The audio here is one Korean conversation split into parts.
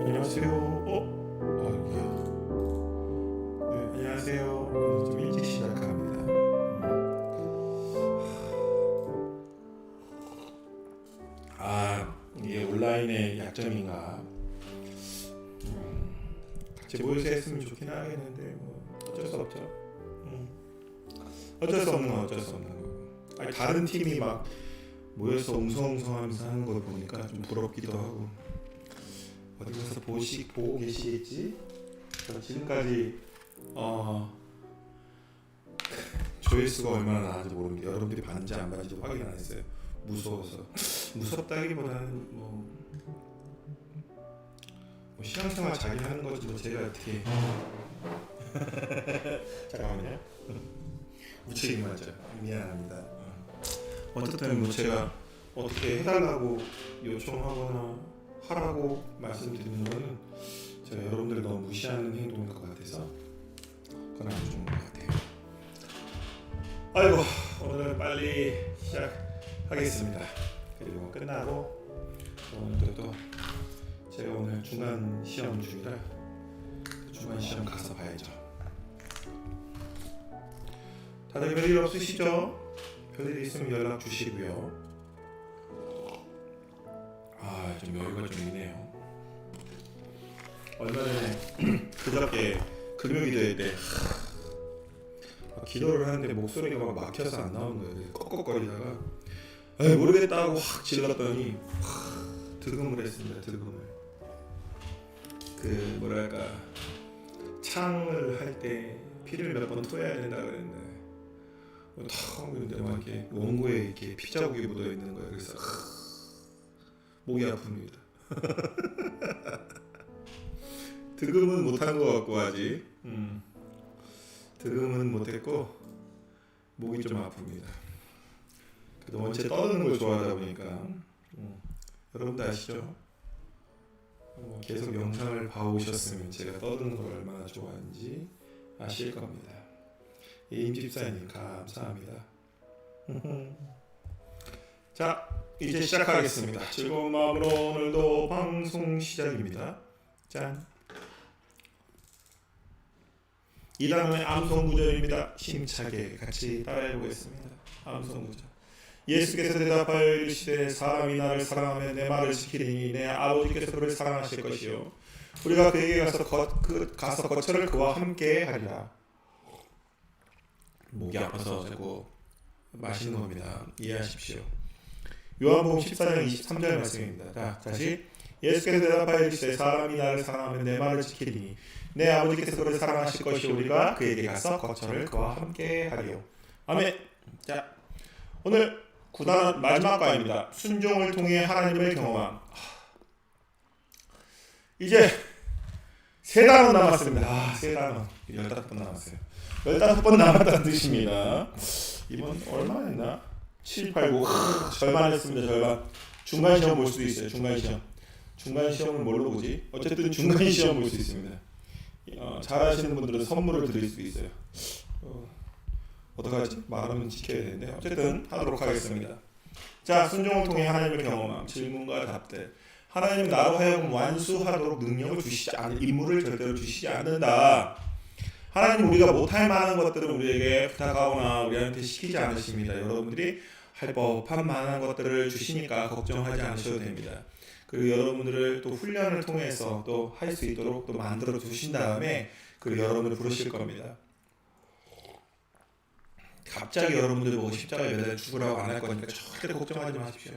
안녕하세요. 네, 안녕하세요. 오늘 좀 일찍 시작합니다. 이게 온라인의 약점인가? 같이 모여서 했으면 좋긴 하겠는데 뭐 어쩔 수 없죠. 어쩔 수 없는 건 어쩔 수 없는 거고. 아니, 다른 팀이 막 모여서 웅성웅성하면서 하는 걸 보니까 좀 부럽기도 하고. 어디 가서 보고 계시겠지? 저 지금까지 조회수가 얼마나 나왔는지 모르는데 여러분들이 봤는지 안 봤는지 확인 안 했어요. 무서워서. 무섭다기보다는 뭐 신앙생활 자기 하는 거지 뭐 제가 어떻게 잠깐만요. 무책임하죠. 미안합니다. 어쨌든 뭐 제가 어떻게 해달라고 요청하거나 하라고 말씀드리는 거는 제가 여러분들을 너무 무시하는 행동일 것 같아서 그건 안 좋은 것 같아요. 아이고, 오늘은 빨리 시작하겠습니다. 그리고 끝나고 오늘도 또 제가 오늘 중간 시험 중이라 중간 시험 가서 봐야죠. 다들 별일 없으시죠? 별일 있으면 연락 주시고요. 좀 여유가 좀 있네요. 얼마 전에 그저께 금요기도회 때 기도를 하는데 목소리가 막 막혀서 안 나오는 거예요. 꺽꺽거리다가 모르겠다고 확 질렀더니 득음을 했습니다. 득음을. 그 뭐랄까 창을 할 때 피를 몇 번 토해야 된다 그랬는데 탁 근데 막 이렇게 원고에 이렇게 피 자국이 묻어 있는 거예요. 그래서 목이 아픕니다. 득음은 못한 것 같고 아직 득음은 못했고 목이 좀 아픕니다. 그래도 원체 떠드는 걸 좋아하다 보니까 여러분도 아시죠? 계속 영상을 봐오셨으면 제가 떠드는 걸 얼마나 좋아하는지 아실 겁니다. 임집사님 감사합니다. 자, 이제 시작하겠습니다. 즐거운 마음으로 오늘도 방송 시작입니다. 짠. 2단원의 암송구절입니다. 힘차게 같이 따라해보겠습니다. 암송구절. 예수께서 대답하여 이르시되 사람이 나를 사랑하면 내 말을 지키리니 내 아버지께서 그를 사랑하실 것이요 우리가 그에게 가서 거처를 그와 함께 하리라. 목이 아파서 자꾸 마시는 겁니다. 이해하십시오. 요한복음 14장 23절 말씀입니다. 다시 예수께서 대답하여 이르시되 사람이 나를 사랑하면 내 말을 지키리니 내 아버지께서 그를 사랑하실 것이요 우리가 그에게 가서 거처를 그와 함께 하리요. 아멘. 자, 오늘 9단 마지막 과입니다. 순종을 통해 하나님을 경험함. 이제 3단원 남았습니다. 3단원 15번 남았어요. 15번 남았다는 뜻입니다. 이번 얼마 했나? 7, 8, 9 절반 했습니다. 절반. 중간 시험 볼 수도 있어요. 중간 시험을 뭘로 보지? 어쨌든 중간 시험 볼 수 있습니다. 잘하시는 분들은 선물을 드릴 수도 있어요. 어떡하지? 말하면 지켜야 되는데 어쨌든 하도록 하겠습니다. 자, 순종을 통해 하나님을 경험함. 질문과 답들. 하나님은 나로 하여금 완수하도록 능력을 주시지 않는 임무를 절대로 주시지 않는다. 하나님 우리가 못할 만한 것들을 우리에게 부탁하거나 우리한테 시키지 않으십니다. 여러분들이 할 법한 만한 것들을 주시니까 걱정하지 않으셔도 됩니다. 그리고 여러분들을 또 훈련을 통해서 또 할 수 있도록 또 만들어 주신 다음에 그리고 여러분을 부르실 겁니다. 갑자기 여러분들 보고 십자가에 매달려 죽으라고 안 할 거니까 절대 걱정하지 마십시오.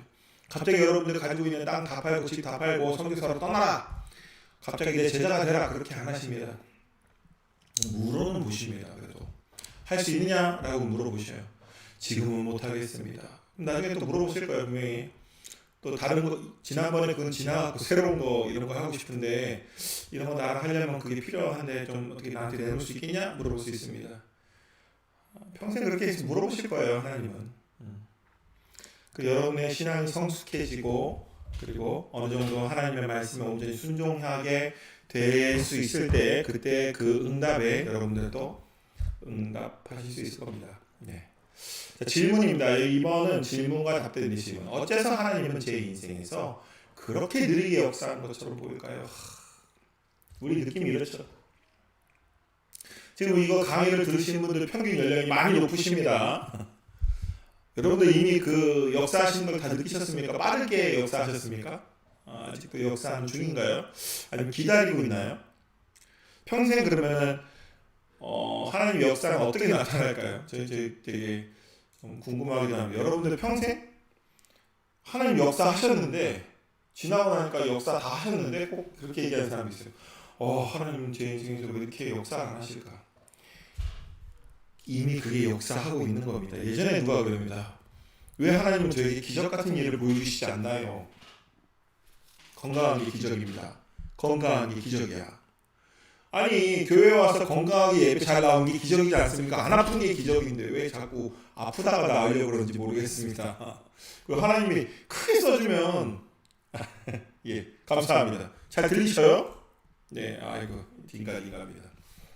갑자기 여러분들이 가지고 있는 땅 다 팔고 집 다 팔고 선교사로 떠나라. 갑자기 내 제자가 되라. 그렇게 안 하십니다. 물어는 보십니다. 그래도 할 수 있느냐라고 물어보셔요. 지금은 못하겠습니다. 나중에 또 물어보실 거예요. 분명히 또 다른 거 지난번에 그건 지나가고 새로운 거 이런 거 하고 싶은데 이런 거 나랑 하려면 그게 필요한데 좀 어떻게 나한테 내놓을 수 있겠냐 물어볼 수 있습니다. 평생 그렇게 물어보실 거예요. 하나님은. 그 여러분의 신앙이 성숙해지고 그리고 어느 정도 하나님의 말씀에 온전히 순종하게 될 수 있을 때 그때 그 응답에 여러분들도 응답하실 수 있을 겁니다. 네. 자, 질문입니다. 이번은 질문과 답된 질문. 어째서 하나님은 제 인생에서 그렇게 느리게 역사한 것처럼 보일까요? 우리 느낌이 이렇죠. 지금 이거 강의를 들으시는 분들 평균 연령이 많이 높으십니다. 여러분들 이미 그 역사하시는 걸 다 느끼셨습니까? 빠르게 역사하셨습니까? 아직도 역사하는 중인가요? 아니면 기다리고 있나요? 평생 그러면은 하나님의 역사는 어떻게 나타날까요? 저희 되게 궁금하기도 합니다. 여러분들 평생 하나님 역사 하셨는데 지나고 나니까 역사 다 하셨는데 꼭 그렇게 얘기하는 사람이 있어요. 하나님 제 인생에서 왜 이렇게 역사를 안 하실까? 이미 그게 역사하고 있는 겁니다. 예전에 누가 그럽니다. 왜 하나님은 저에게 기적 같은 일을 보여주시지 않나요? 건강한 게 기적입니다. 건강한 게 기적이야. 아니 교회 와서 건강하게 예배 잘 나온 게 기적이지 않습니까? 안 아픈 게 기적인데 왜 자꾸 아프다가 나으려고 그러는지 모르겠습니다. 그 하나님이 크게 써주면 예 감사합니다. 잘 들리셔요? 네, 아이고 딩가딩가입니다.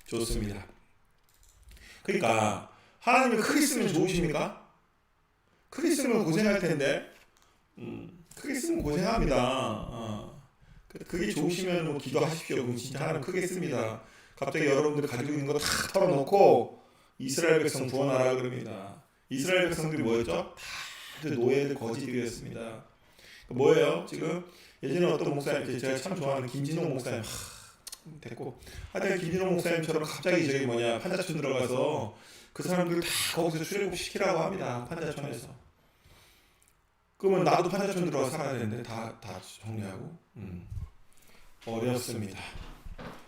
좋습니다. 그러니까 하나님이 크게 쓰면 좋으십니까? 크게 쓰면 고생할 텐데 크게 쓰면 고생합니다. 그게 좋으시면 뭐 기도하십시오. 그럼 진짜 하나님 크게 씁니다. 갑자기 여러분들이 가지고 있는 거 다 털어놓고 이스라엘 백성 구원하라 그럽니다. 이스라엘 백성들이 뭐였죠? 다 노예들 거지들이었습니다. 뭐예요? 지금 예전에 어떤 목사님, 제가 참 좋아하는 김진홍 목사님, 됐고 하여튼 김진홍 목사님처럼 갑자기 저기 판자촌 들어가서 그 사람들 다 거기서 출애굽 시키라고 합니다. 판자촌에서. 그러면 나도 판자촌 들어가 살아야 되는데 다 정리하고 어렵습니다.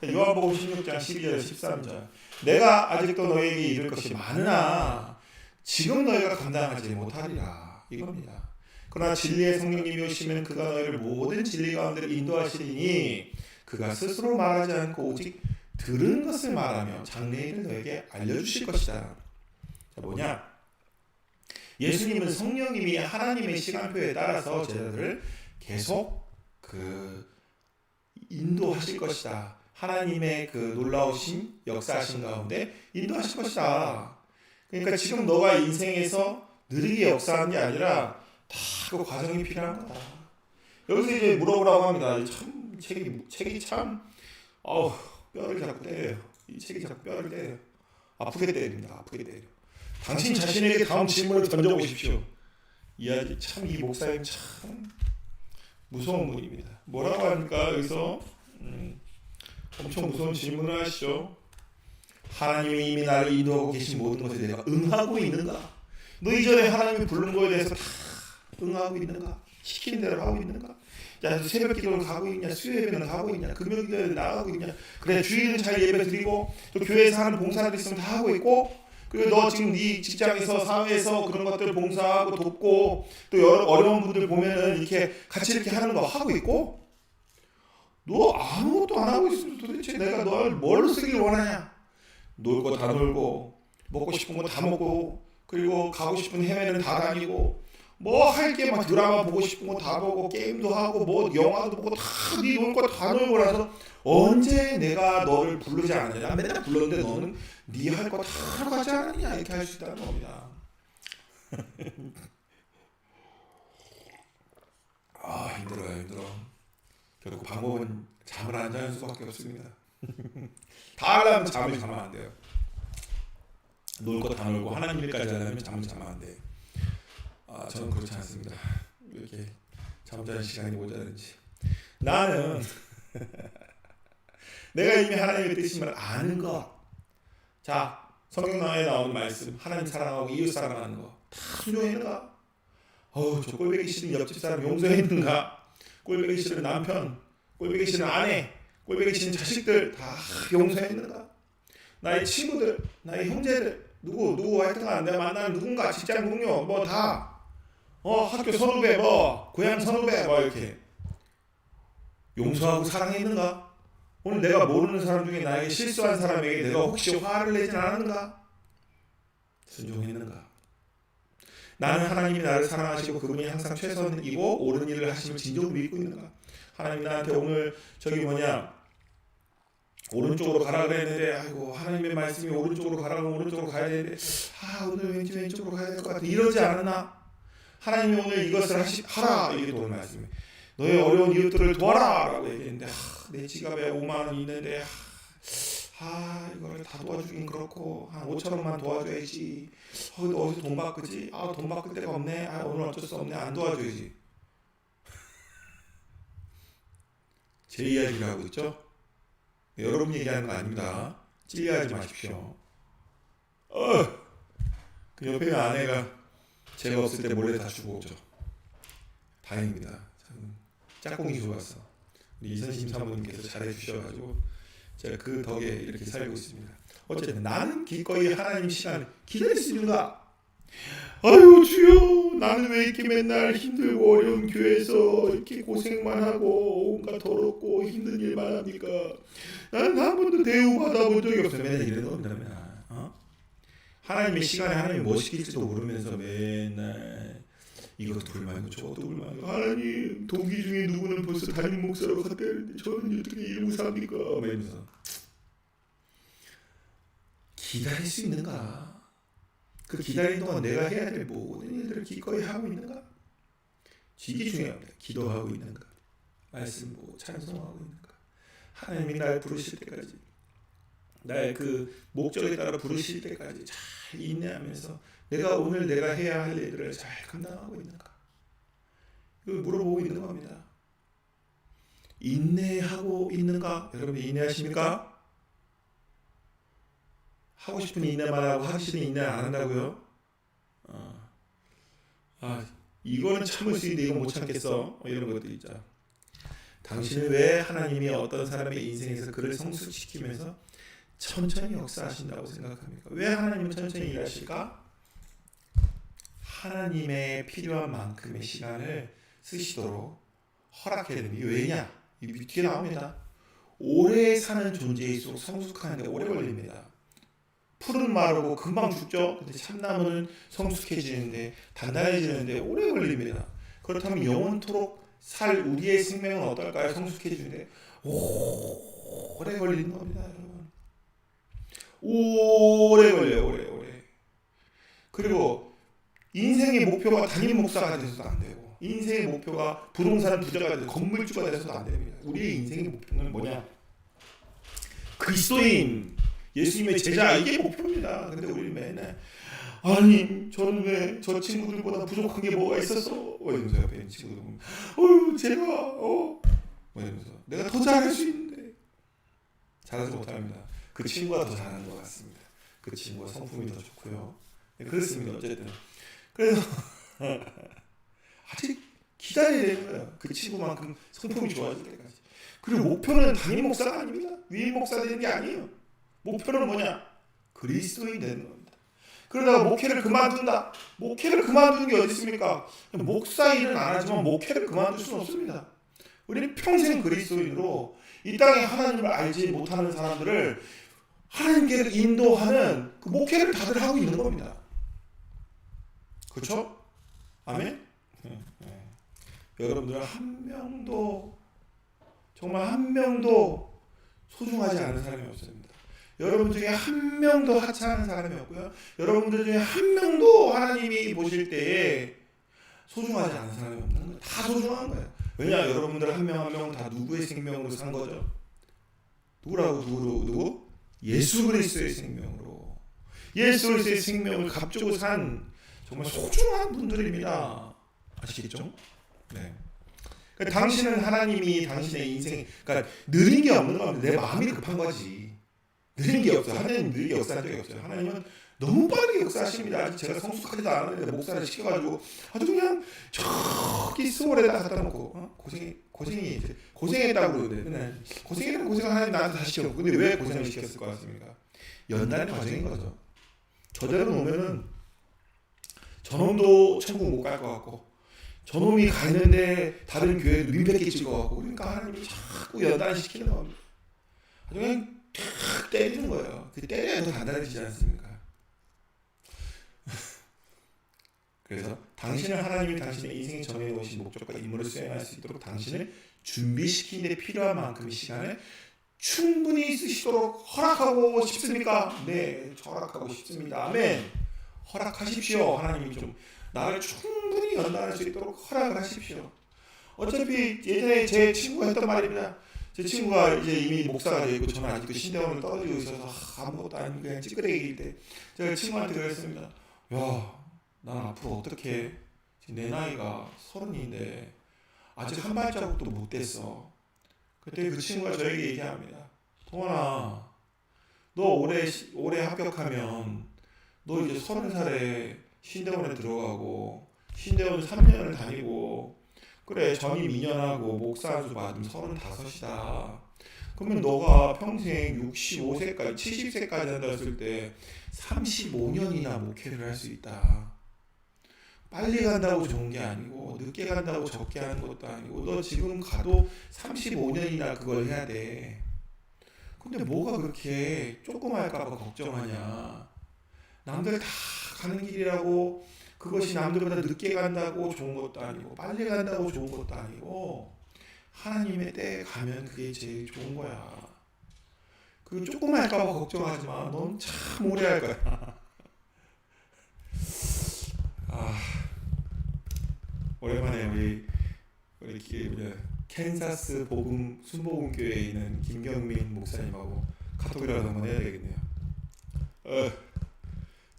요한복음 16장 12절 13절 내가 아직도 너에게 이를 것이 많으나 지금 너희가 감당하지 못하리라 이겁니다. 그러나 진리의 성령님이 오시면 그가 너희를 모든 진리 가운데로 인도하시리니 그가 스스로 말하지 않고 오직 들은 것을 말하며 장래일을 너에게 알려주실 것이다. 자, 뭐냐? 예수님은 성령님이 하나님의 시간표에 따라서 제자들을 계속 인도하실 것이다. 하나님의 그 놀라우신 역사하신 가운데 인도하실 것이다. 그러니까 지금 너가 인생에서 느리게 역사하는 게 아니라 다 그 과정이 필요한 거다. 여기서 이제 물어보라고 합니다. 참 책이 참 뼈를 자꾸 때려요. 이 책이 자꾸 뼈를 때려요. 아프게 때립니다. 아프게 때려. 당신 자신에게 다음 질문을 던져보십시오. 이 목사님 참 무서운 분입니다. 뭐라고 합니까? 여기서 엄청 무서운 질문을 하시죠. 하나님이 이미 나를 인도하고 계신 모든 것에 내가 응하고 있는가? 너 이전에 하나님이 부른 거에 대해서 다 응하고 있는가? 시키는 대로 하고 있는가? 야, 새벽 기도를 가고 있냐? 수요 예배는 가고 있냐? 금요 기도에 나가고 있냐? 그래, 주일은 잘 예배 드리고 또 교회에서 하는 봉사들 있으면 다 하고 있고 그리고 너 지금 네 직장에서 사회에서 그런 것들 봉사하고 돕고 또 여러 어려운 분들 보면은 이렇게 같이 이렇게 하는 거 하고 있고 너 아무것도 안 하고 있으면 도대체 내가 널 뭘로 쓰길 원하냐? 놀 거 다 놀고 먹고 싶은 거 다 먹고 그리고 가고 싶은 해외는 다 다니고 뭐 할 게 막 드라마 보고 싶은 거 다 보고 게임도 하고 뭐 영화도 보고 다 네 놀 거 다 놀고 나서 언제 내가 너를 부르지 않느냐? 맨날 불렀는데 너는 네 할 거 다 하러 가지 않았냐? 이렇게 할 수 있다는 겁니다. 힘들어. 결국 방법은 잠을 안 자는 수밖에 없습니다. 다 하려면 잠을 자면 안 돼요. 놀 거 다 놀고 하나님 일까지 하려면 잠을 자면 안 돼요. 저는 그렇지 않습니다. 이렇게 잠자는 시간이 모자른지 나는 내가 이미 하나님의 뜻임을 아는 것. 자, 성경에 나오는 말씀 하나님 사랑하고 이웃 사랑하는 거 다 순종했는가? 저 꼴보기 싫은 옆집 사람 용서했는가? 꼴보기 싫은 남편, 꼴보기 싫은 아내, 꼴보기 싫은 자식들 다 용서했는가? 나의 친구들, 나의 형제들 누구 하여튼간 내가 만나는 누군가 직장 동료 뭐 다 학교 선후배 고향 선후배 이렇게 용서하고 사랑했는가? 오늘 내가 모르는 사람 중에 나에게 실수한 사람에게 내가 혹시 화를 내진 않았는가? 순종했는가? 나는 하나님이 나를 사랑하시고 그분이 항상 최선이고 옳은 일을 하심을 진정으로 믿고 있는가? 하나님이 나한테 오늘 오른쪽으로 가라 그랬는데 아이고 하나님의 말씀이 오른쪽으로 가라고 오른쪽으로 가야 되는데 오늘 왠지 왼쪽으로 가야 될 것 같아. 이러지 않았나? 하나님이 오늘 이것을 하라 이게 오늘 말씀이에요. 너의 어려운 이웃들을 도와라 라고 얘기했는데 내 지갑에 5만 원이 있는데 이걸 다 도와주긴 그렇고 한 5천 원만 도와줘야지. 근데 어디서 돈 바꾸지? 돈 바꿀 데가 없네. 오늘 어쩔 수 없네. 안 도와줘야지. 제 이야기를 하고 있죠? 여러분 얘기하는 거 아닙니다. 찔려하지 마십시오. 그 옆에 있는 아내가 제가 없을 때 몰래 다 주고 오죠. 다행입니다. 참 짝꿍이 좋았어. 우리 이선심 사모님께서 잘해주셔가지고 제가 그 덕에 이렇게 살고 있습니다. 어쨌든 나는 기꺼이 하나님 시간을 기다릴 수 있는가? 아유 주여, 나는 왜 이렇게 맨날 힘들고 어려운 교회에서 이렇게 고생만 하고 온갖 더럽고 힘든 일만 합니까? 나는 한 번도 대우 받아본 적이 없어요. 맨날 이러는 겁니다. 맨날. 하나님의 시간에 하나님이 뭐 시킬지도 모르면서 맨날 이것도 불만이고 저것도 불만이고, 하나님 동기 중에 누구는 벌써 담임 목사로 갔다는데 저는 어떻게 일무사합니까? 막 이러면서. 기다릴 수 있는가? 그 기다리는 동안 내가 해야 될 모든 일들을 기꺼이 하고 있는가? 이게 중요합니다. 기도하고 있는가? 말씀 보고 찬송하고 있는가? 하나님이 날 부르실 때까지, 나의 그 목적에 따라 부르실 때까지 잘 인내하면서 오늘 내가 해야 할 일들을 잘 감당하고 있는가? 이걸 물어보고 있는 겁니다. 인내하고 있는가? 여러분 인내하십니까? 하고 싶은 인내만 하고 하기 싫은 인내 안 한다고요? 이거는 참을 수 있는데 이거 못 참겠어. 이런 것도 있죠. 당신은 왜 하나님이 어떤 사람의 인생에서 그를 성숙시키면서 천천히 역사하신다고 생각합니까? 왜 하나님은 천천히 일하실까? 하나님의 필요한 만큼의 시간을 쓰시도록 허락해야 됩니다. 왜냐? 이 뒤에 나옵니다. 오래 사는 존재일수록 성숙하는데 오래 걸립니다. 풀은 마르고 금방 죽죠. 근데 참나무는 성숙해지는데 단단해지는데 오래 걸립니다. 그렇다면 영원토록 살 우리의 생명은 어떨까요? 성숙해지는데 오래 걸리는 겁니다, 여러분. 오래 걸려요, 오래. 그리고 인생의 목표가 담임 목사가 돼서도 안 되고, 인생의 목표가 부동산 부자가 돼서 건물주가 돼서도 안 됩니다. 우리의 인생의 목표는 뭐냐? 그리스도인, 예수님의 제자, 이게 목표입니다. 근데 우리 맨날 아니 저는 왜 저 친구들보다 부족한 게 뭐가 있었어? 이러면서 옆에 있는 친구들 보면 제가 이러면서 내가 더 잘할 수 있는데 잘하지 못합니다. 그 친구가 더 잘하는 것 같습니다. 그 친구가 성품이 더 좋고요. 네, 그렇습니다. 어쨌든 그래서 아직 기다려야 되는 거예요. 그 친구만큼 성품이 좋아질 때까지. 그리고 목표는 담임 목사가 아닙니다. 위임 목사 되는 게 아니에요. 목표는 뭐냐? 그리스도인 되는 겁니다. 그러다가 목회를 그만둔다. 목회를 그만두는 게 어디 있습니까? 목사 일은 안 하지만 목회를 그만둘 수는 없습니다. 우리는 평생 그리스도인으로 이 땅에 하나님을 알지 못하는 사람들을 하나님께로 인도하는 그 목회를 다들 하고 있는 겁니다. 그렇죠? 아멘? 여러분들은 한 명도, 정말 한 명도 소중하지 않은 사람이 없습니다. 여러분 중에 한 명도 하찮은 사람이 없고요. 여러분들 중에 한 명도 하나님이 보실 때에 소중하지 않은 사람이 없는 거예요. 다 소중한 거예요. 왜냐? 여러분들 한 명 한 명 다 누구의 생명으로 산 거죠? 누구? 예수 그리스도의 생명으로. 예수 그리스도의 생명을 값주고 산 정말 소중한 분들입니다. 아시겠죠? 네. 그러니까 당신은 하나님이 당신의 인생, 그러니까 느린 게 없는 겁니다. 내 마음이 급한 거지. 느린 게 없어요. 하나님은 느리게 역사한 적이 없어요. 하나님은 너무 빠르게 역사하십니다. 아직 제가 성숙하지도 않았는데 목사를 시켜가지고 아주 그냥 저기 스월에다 갖다 놓고 고생했다고 그러는데, 고생했는 고생을 하나님 나한테 다 시켜놓고, 근데 왜 고생을 시켰을 것 같습니까? 연단의 과정인 거죠. 저대로 놓으면은 저놈도 천국 못 갈 것 같고, 저놈이 가는데 다른 교회도 민폐 끼칠 것 같고, 그러니까 하나님이 자꾸 연단시키는 겁니다. 아주 그냥 탁 때리는 거예요. 그 때려야 더 단단해지지 않습니까? 그래서 당신을 하나님이 당신의 인생에 정해놓으신 목적과 임무를 수행할 수 있도록 당신을 준비시키는 데 필요한 만큼의 시간을 충분히 쓰시도록 허락하고 싶습니까? 네, 허락하고 싶습니다. 아멘. 허락하십시오. 하나님이 좀 나를 충분히 연단할 수 있도록 허락을 하십시오. 어차피 예전에 제 친구가 했던 말입니다. 제 친구가 이제 이미 목사가 되고 저는 아직도 신대원을 떠들고 있어서 아무것도 아니고 그냥 찌끄레기일 때 제가 친구한테 그랬습니다. 야, 난 앞으로 어떻게 내 나이가 30인데 아직 한 발자국도 못 됐어. 그때 그 친구가 저에게 얘기합니다. 동원아, 너 올해 합격하면 너 이제 30살에 신대원에 들어가고 신대원 3년을 다니고 그래 전임 2년하고 목사주 받으면 35이다. 그러면 너가 평생 65세까지 70세까지 한다 했을 때 35년이나 목회를 할 수 있다. 빨리 간다고 좋은 게 아니고 늦게 간다고 적게 하는 것도 아니고 너 지금 가도 35년이나 그걸 해야 돼. 근데 뭐가 그렇게 조금 할까봐 걱정하냐. 남들 다 가는 길이라고 그것이 남들보다 늦게 간다고 좋은 것도 아니고 빨리 간다고 좋은 것도 아니고 하나님의 때에 가면 그게 제일 좋은 거야. 그 조금 할까봐 걱정하지 마. 넌 참 오래 할 거야. 오랜만에 우리 캔사스 복음 순복음 교회에 있는 김경민 목사님하고 카톡이라도 한번 해야 되겠네요.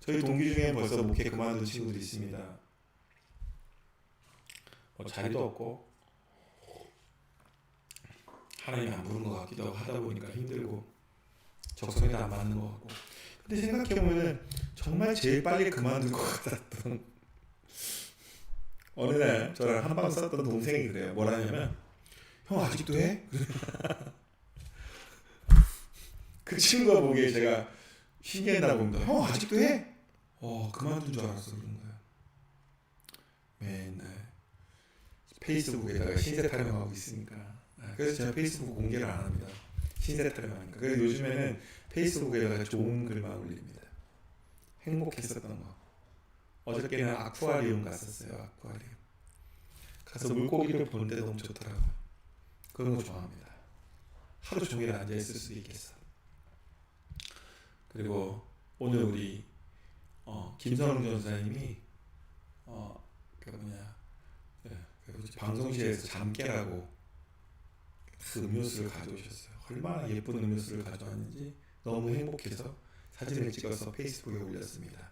저희 동기 중에 벌써 목회 그만둔 친구들이 있습니다. 자리도 없고 하나님이 안 부른 것 같기도 하다 보니까 힘들고 적성에도 안 맞는 것 같고. 근데 생각해보면 정말 제일 빨리 그만둘 것 같았던 어느 날 저랑 한방 썼던 동생이 그래요. 뭐라냐면 형 아직도 해? 그 친구가 보기에 제가 신기했나 봅니다. 형 아직도 해? 그만둔 줄 알았어 그런 거야. 맨날 페이스북에다가 신세 타령하고 있으니까. 그래서 제가 페이스북 공개를 안 합니다. 신세 타령하니까. 그래서 요즘에는 페이스북에다가 좋은 글만 올립니다. 행복했었던 거. 어저께는 아쿠아리움 갔었어요. 아쿠아리움 가서 물고기를 보는데 너무 좋더라고요. 그런 거 좋아합니다. 하루 종일 앉아있을 수도 있겠어. 그리고 오늘 우리 김선웅 전사님이 방송실에서 잠깨라고 그 음료수를 가져오셨어요. 얼마나 예쁜 음료수를 가져왔는지 너무 행복해서 사진을 찍어서 페이스북에 올렸습니다.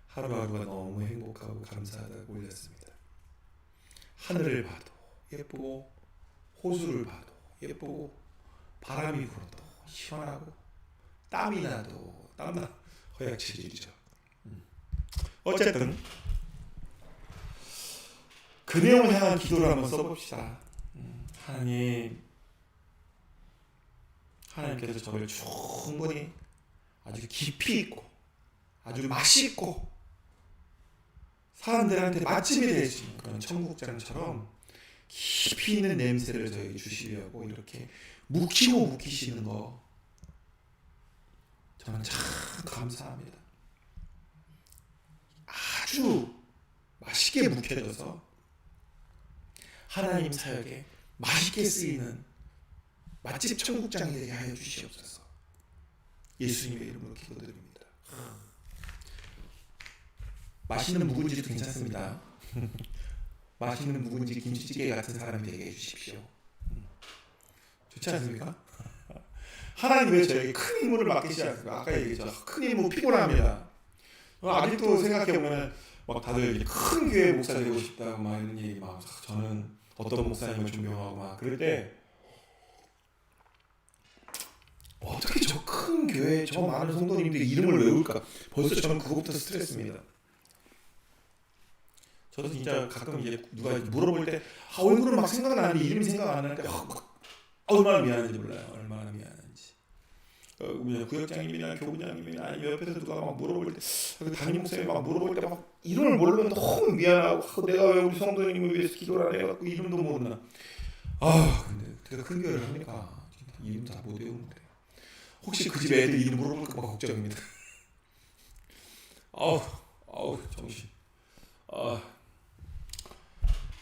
하루하루가 너무 행복하고 감사하다고 올렸습니다. 하늘을 봐도 예쁘고 호수를 봐도 예쁘고 바람이 불어도 시원하고 땀이 나도 땀나 허약체질이죠. 어쨌든 그 내용을 향한 기도를 한번 써봅시다. 하나님께서 저를 충분히 아주 깊이 있고 아주 맛있고 사람들한테 맛집이 될 수 있는 그런 청국장처럼 깊이 있는 냄새를 저에게 주시려고 이렇게 묵히시는 거 저는 참 감사합니다. 아주 맛있게 묵혀져서 하나님 사역에 맛있게 쓰이는 맛집 청국장이 되게 하여 주시옵소서. 예수님의 이름으로 기도드립니다. 맛있는 묵은지도 괜찮습니다. 맛있는 묵은지 김치찌개 같은 사람이 되게 해주십시오. 좋지 않습니까? 하나님 왜 저에게 큰 임무를 맡기시지 않습니까? 아까 얘기했죠. 큰 임무 피곤합니다. 아직도 생각해보면 막 다들 큰 교회 목사 되고 싶다고 막 이런 얘기 막 저는 어떤 목사님을 존경하고 막 그럴 때 어떻게 저 큰 교회 저 많은 성도님들이 이름을 외울까? 벌써 저는 그것부터 스트레스입니다. 저도 진짜 가끔 이제 누가 물어볼 때 얼굴은 막 생각나는데 이름이 생각 안 나니까 얼마나 미안한지 몰라요. 얼마나 미안한지. 구역장님이나 교구장님이나 아니면 옆에서 누가 막 물어볼 때 담임 목사님 막 물어볼 때 막 이름을 모르면 너무 미안하고 내가 왜 우리 성도님을 위해서 기도를 안 해갖고 이름도 모르나. 근데 제가 큰 교회를 하니까 이름 다 못 외우는데 혹시 그 집 애들 이름 물어볼까 봐 걱정입니다. 정신.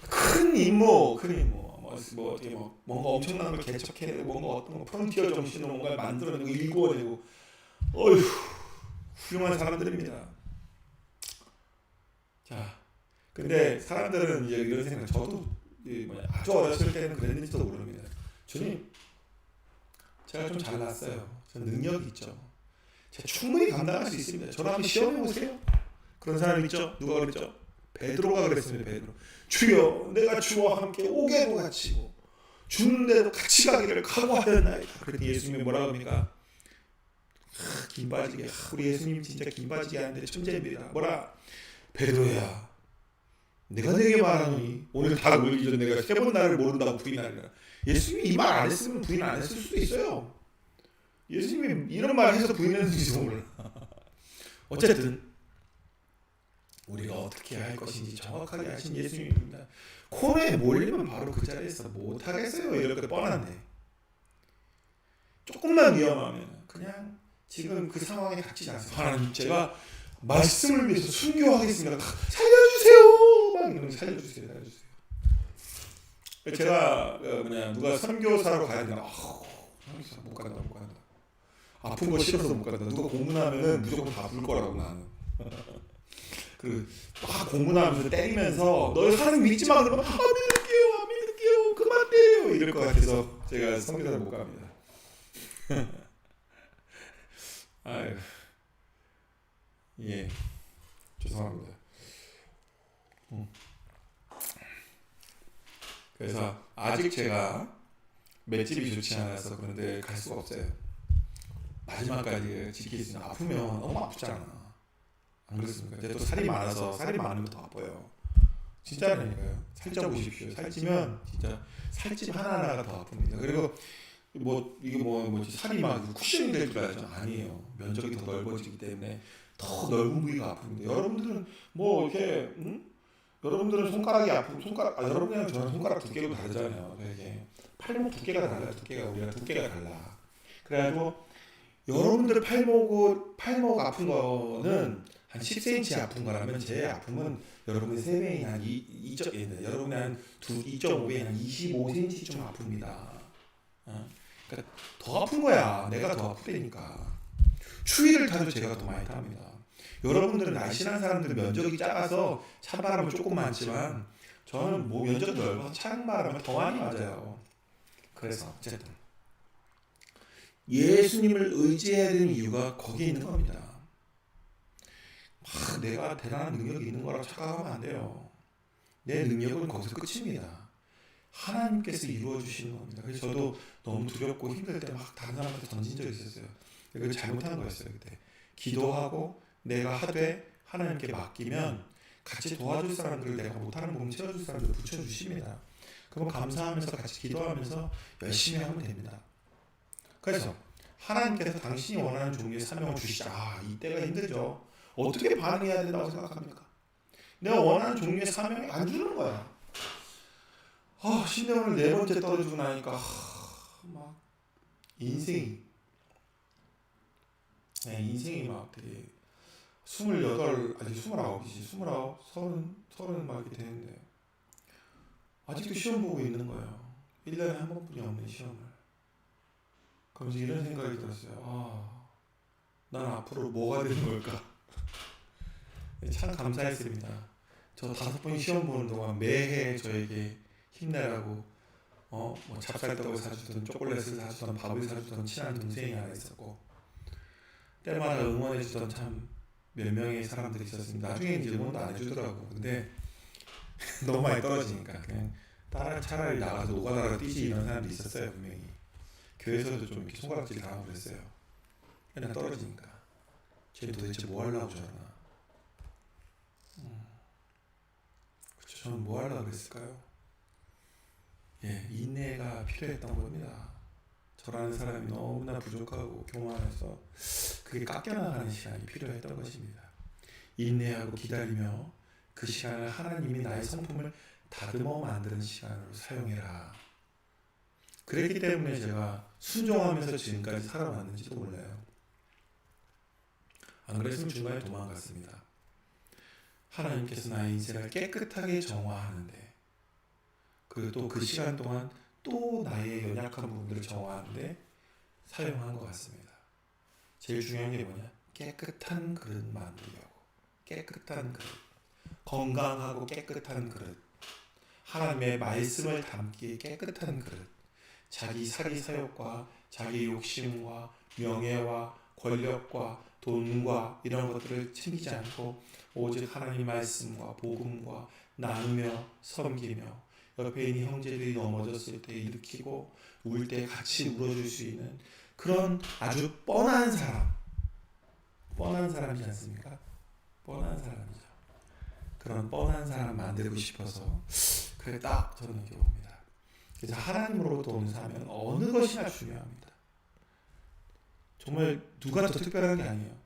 큰 임무 어떻게 뭔가 엄청난 걸 개척해내고 뭔가 어떤 프론티어 정신으로 뭔가를 만들어내고 일구어내고 훌륭한 사람들입니다. 자, 근데 사람들은 이제 이런 생각, 저도 아주 어렸을 때는 그랬는지도 모릅니다. 주님, 제가 좀 잘났어요. 저는 능력이 있죠. 제가 충분히 감당할 수 있습니다. 저를 한번 시험해 보세요. 그런 사람 있죠? 누가 그랬죠? 베드로가 그랬습니다. 베드로. 주여, 내가 주와 함께 옥에도 갇히고 죽는데도 같이 가기를 각오하였나이다. 그랬더니 예수님이 뭐라고 합니까? 긴 바지게. 우리 예수님 진짜 긴 바지게 하는데 천재입니다. 뭐라? 베드로야, 내가 네게 말하노니 오늘 다 울기 전에 내가 3번 나를 모른다고 부인하리라. 예수님이 이 말 안 했으면 부인 안 했을 수도 있어요. 예수님이 이런 말 해서 부인했는지도 몰라. 어쨌든 우리가 어떻게 할 것인지 정확하게 하신 예수님입니다. 코너에 몰리면 바로 그 자리에서 못하겠어요. 이렇게 뻔한데 조금만 위험하면 그냥 지금 그 상황에 닥치지 않습니다. 하나님, 제가 말씀을 위해서 순교하겠습니다. 살려주세요. 막 이러면 살려주세요. 제가 누가 선교사로 가야 된다. 못 간다. 아픈 거 싫어서 못 간다. 누가 공문하면은 무조건 다 불 거라고 나는. 막 공문하면서 때리면서 너 하나님 믿지 마 그러면 안 믿을게요. 그만 때려요. 이럴 것 같아서 제가 선교사를 못 갑니다. 아유, 예, 죄송합니다. 그래서 아직 제가 맷집이 좋지 않아서 그런데 갈 수가 없어요. 마지막까지 지킬 수 있는. 아프면 너무 아프잖아. 안 그렇습니까? 근데 또 살이 많아서 살이 많으면 더 아파요. 진짜라니까요. 살쪄보십시오. 살찌면 진짜 살집 하나하나가 더 아픕니다. 그리고 이게 살이 막 쿠션이 될 줄 알죠? 아니에요. 면적이 더 넓어지기 때문에 더 넓은 부위가 아픕니다. 여러분들은 이렇게 여러분들은 손가락이 아프고 여러분이랑 저는 손가락 두께도 다르잖아요. 이게 팔목 두께가 달라요. 우리가 두께가 달라. 그래가지고 여러분들의 팔목 아픈 거는 한 10cm 아픈 거라면 제 아픔은 여러분의 3배인 한 2.5배인 한 25cm 좀 아픕니다. 그러니까 더 아픈 거야. 내가 더 아프다니까. 추위를 타도 제가 더 많이 탑니다. 여러분들은 날씬한 사람들은 면적이 작아서 찬바람은 조금 많지만 저는 면적이 넓어서 찬바람을 더 많이 맞아요. 그래서 어쨌든 예수님을 의지해야 되는 이유가 거기에 있는 겁니다. 내가 대단한 능력이 있는 거라고 착각하면 안 돼요. 내 능력은 거기서 끝입니다. 하나님께서 이루어 주시는 겁니다. 그래서 저도 너무 두렵고 힘들 때 막 다른 사람한테 던진 적이 있었어요. 그걸 잘못한 거였어요. 그때 기도하고 내가 하되 하나님께 맡기면 같이 도와줄 사람들을, 내가 못하는 부분 채워줄 사람들을 붙여주십니다. 그럼 감사하면서 같이 기도하면서 열심히 하면 됩니다. 그래서 하나님께서 당신이 원하는 종류의 사명을 주시자. 이때가 힘들죠. 어떻게 반응해야 된다고 생각합니까? 내가 원하는 종류의 사명이 안 주는 거야. 신대원을 4번째 떨어지고 나니까 막 인생이 막 되게 30 막 이렇게 되는데 아직도 시험 보고 있는 거예요. 1년에 한 번뿐이 없는 시험을. 그러면서 이런 생각이 들었어요. 난 앞으로 뭐가 되는 걸까? 참 감사했습니다. 저 5번 시험 보는 동안 매해 저에게 힘내라고 찹쌀떡을 사주던, 초콜릿을 사주던, 밥을 사주던 친한 동생이 하나 있었고, 때마다 응원해주던 참 몇 명의 사람들이 있었습니다. 나중에 이제 응원도 안 해주더라고. 근데 너무 많이 떨어지니까 그냥 차라리 나가서 노가다로 뛰지, 이런 사람도 있었어요. 분명히 교회에서도 좀 이렇게 손가락질 당하고 그랬어요. 맨날 떨어지니까. 쟤 도대체 뭐 하려고 저러나. 그쵸, 저는 뭐 하려고 그랬을까요? 인내가 필요했던 겁니다. 저라는 사람이 너무나 부족하고 교만해서 그게 깎여나가는 시간이 필요했던 것입니다. 인내하고 기다리며 그 시간을 하나님이 나의 성품을 다듬어 만드는 시간으로 사용해라. 그랬기 때문에 제가 순종하면서 지금까지 살아왔는지도 몰라요. 안 그랬으면 중간에 도망갔습니다. 하나님께서 나의 인생을 깨끗하게 정화하는데, 그리고 또 그 시간 동안 또 나의 연약한 부분들을 정화하는데 사용한 것 같습니다. 제일 중요한 게 뭐냐? 깨끗한 그릇 만들려고. 깨끗한 그릇, 건강하고 깨끗한 그릇, 하나님의 말씀을 담기에 깨끗한 그릇, 자기 사리 사욕과 자기 욕심과 명예와 권력과 돈과 이런 것들을 챙기지 않고 오직 하나님 말씀과 복음과 나누며 섬기며 옆에 있는 형제들이 넘어졌을 때 일으키고 울 때 같이 울어줄 수 있는 그런 아주 뻔한 사람이지 않습니까? 뻔한 사람이죠. 그런 뻔한 사람 만들고 싶어서 그게 딱 저는 이렇게 봅니다. 그래서 하나님으로부터 온 사람은 어느 것이나 중요합니다. 정말 누가 더 특별한 게 아니에요.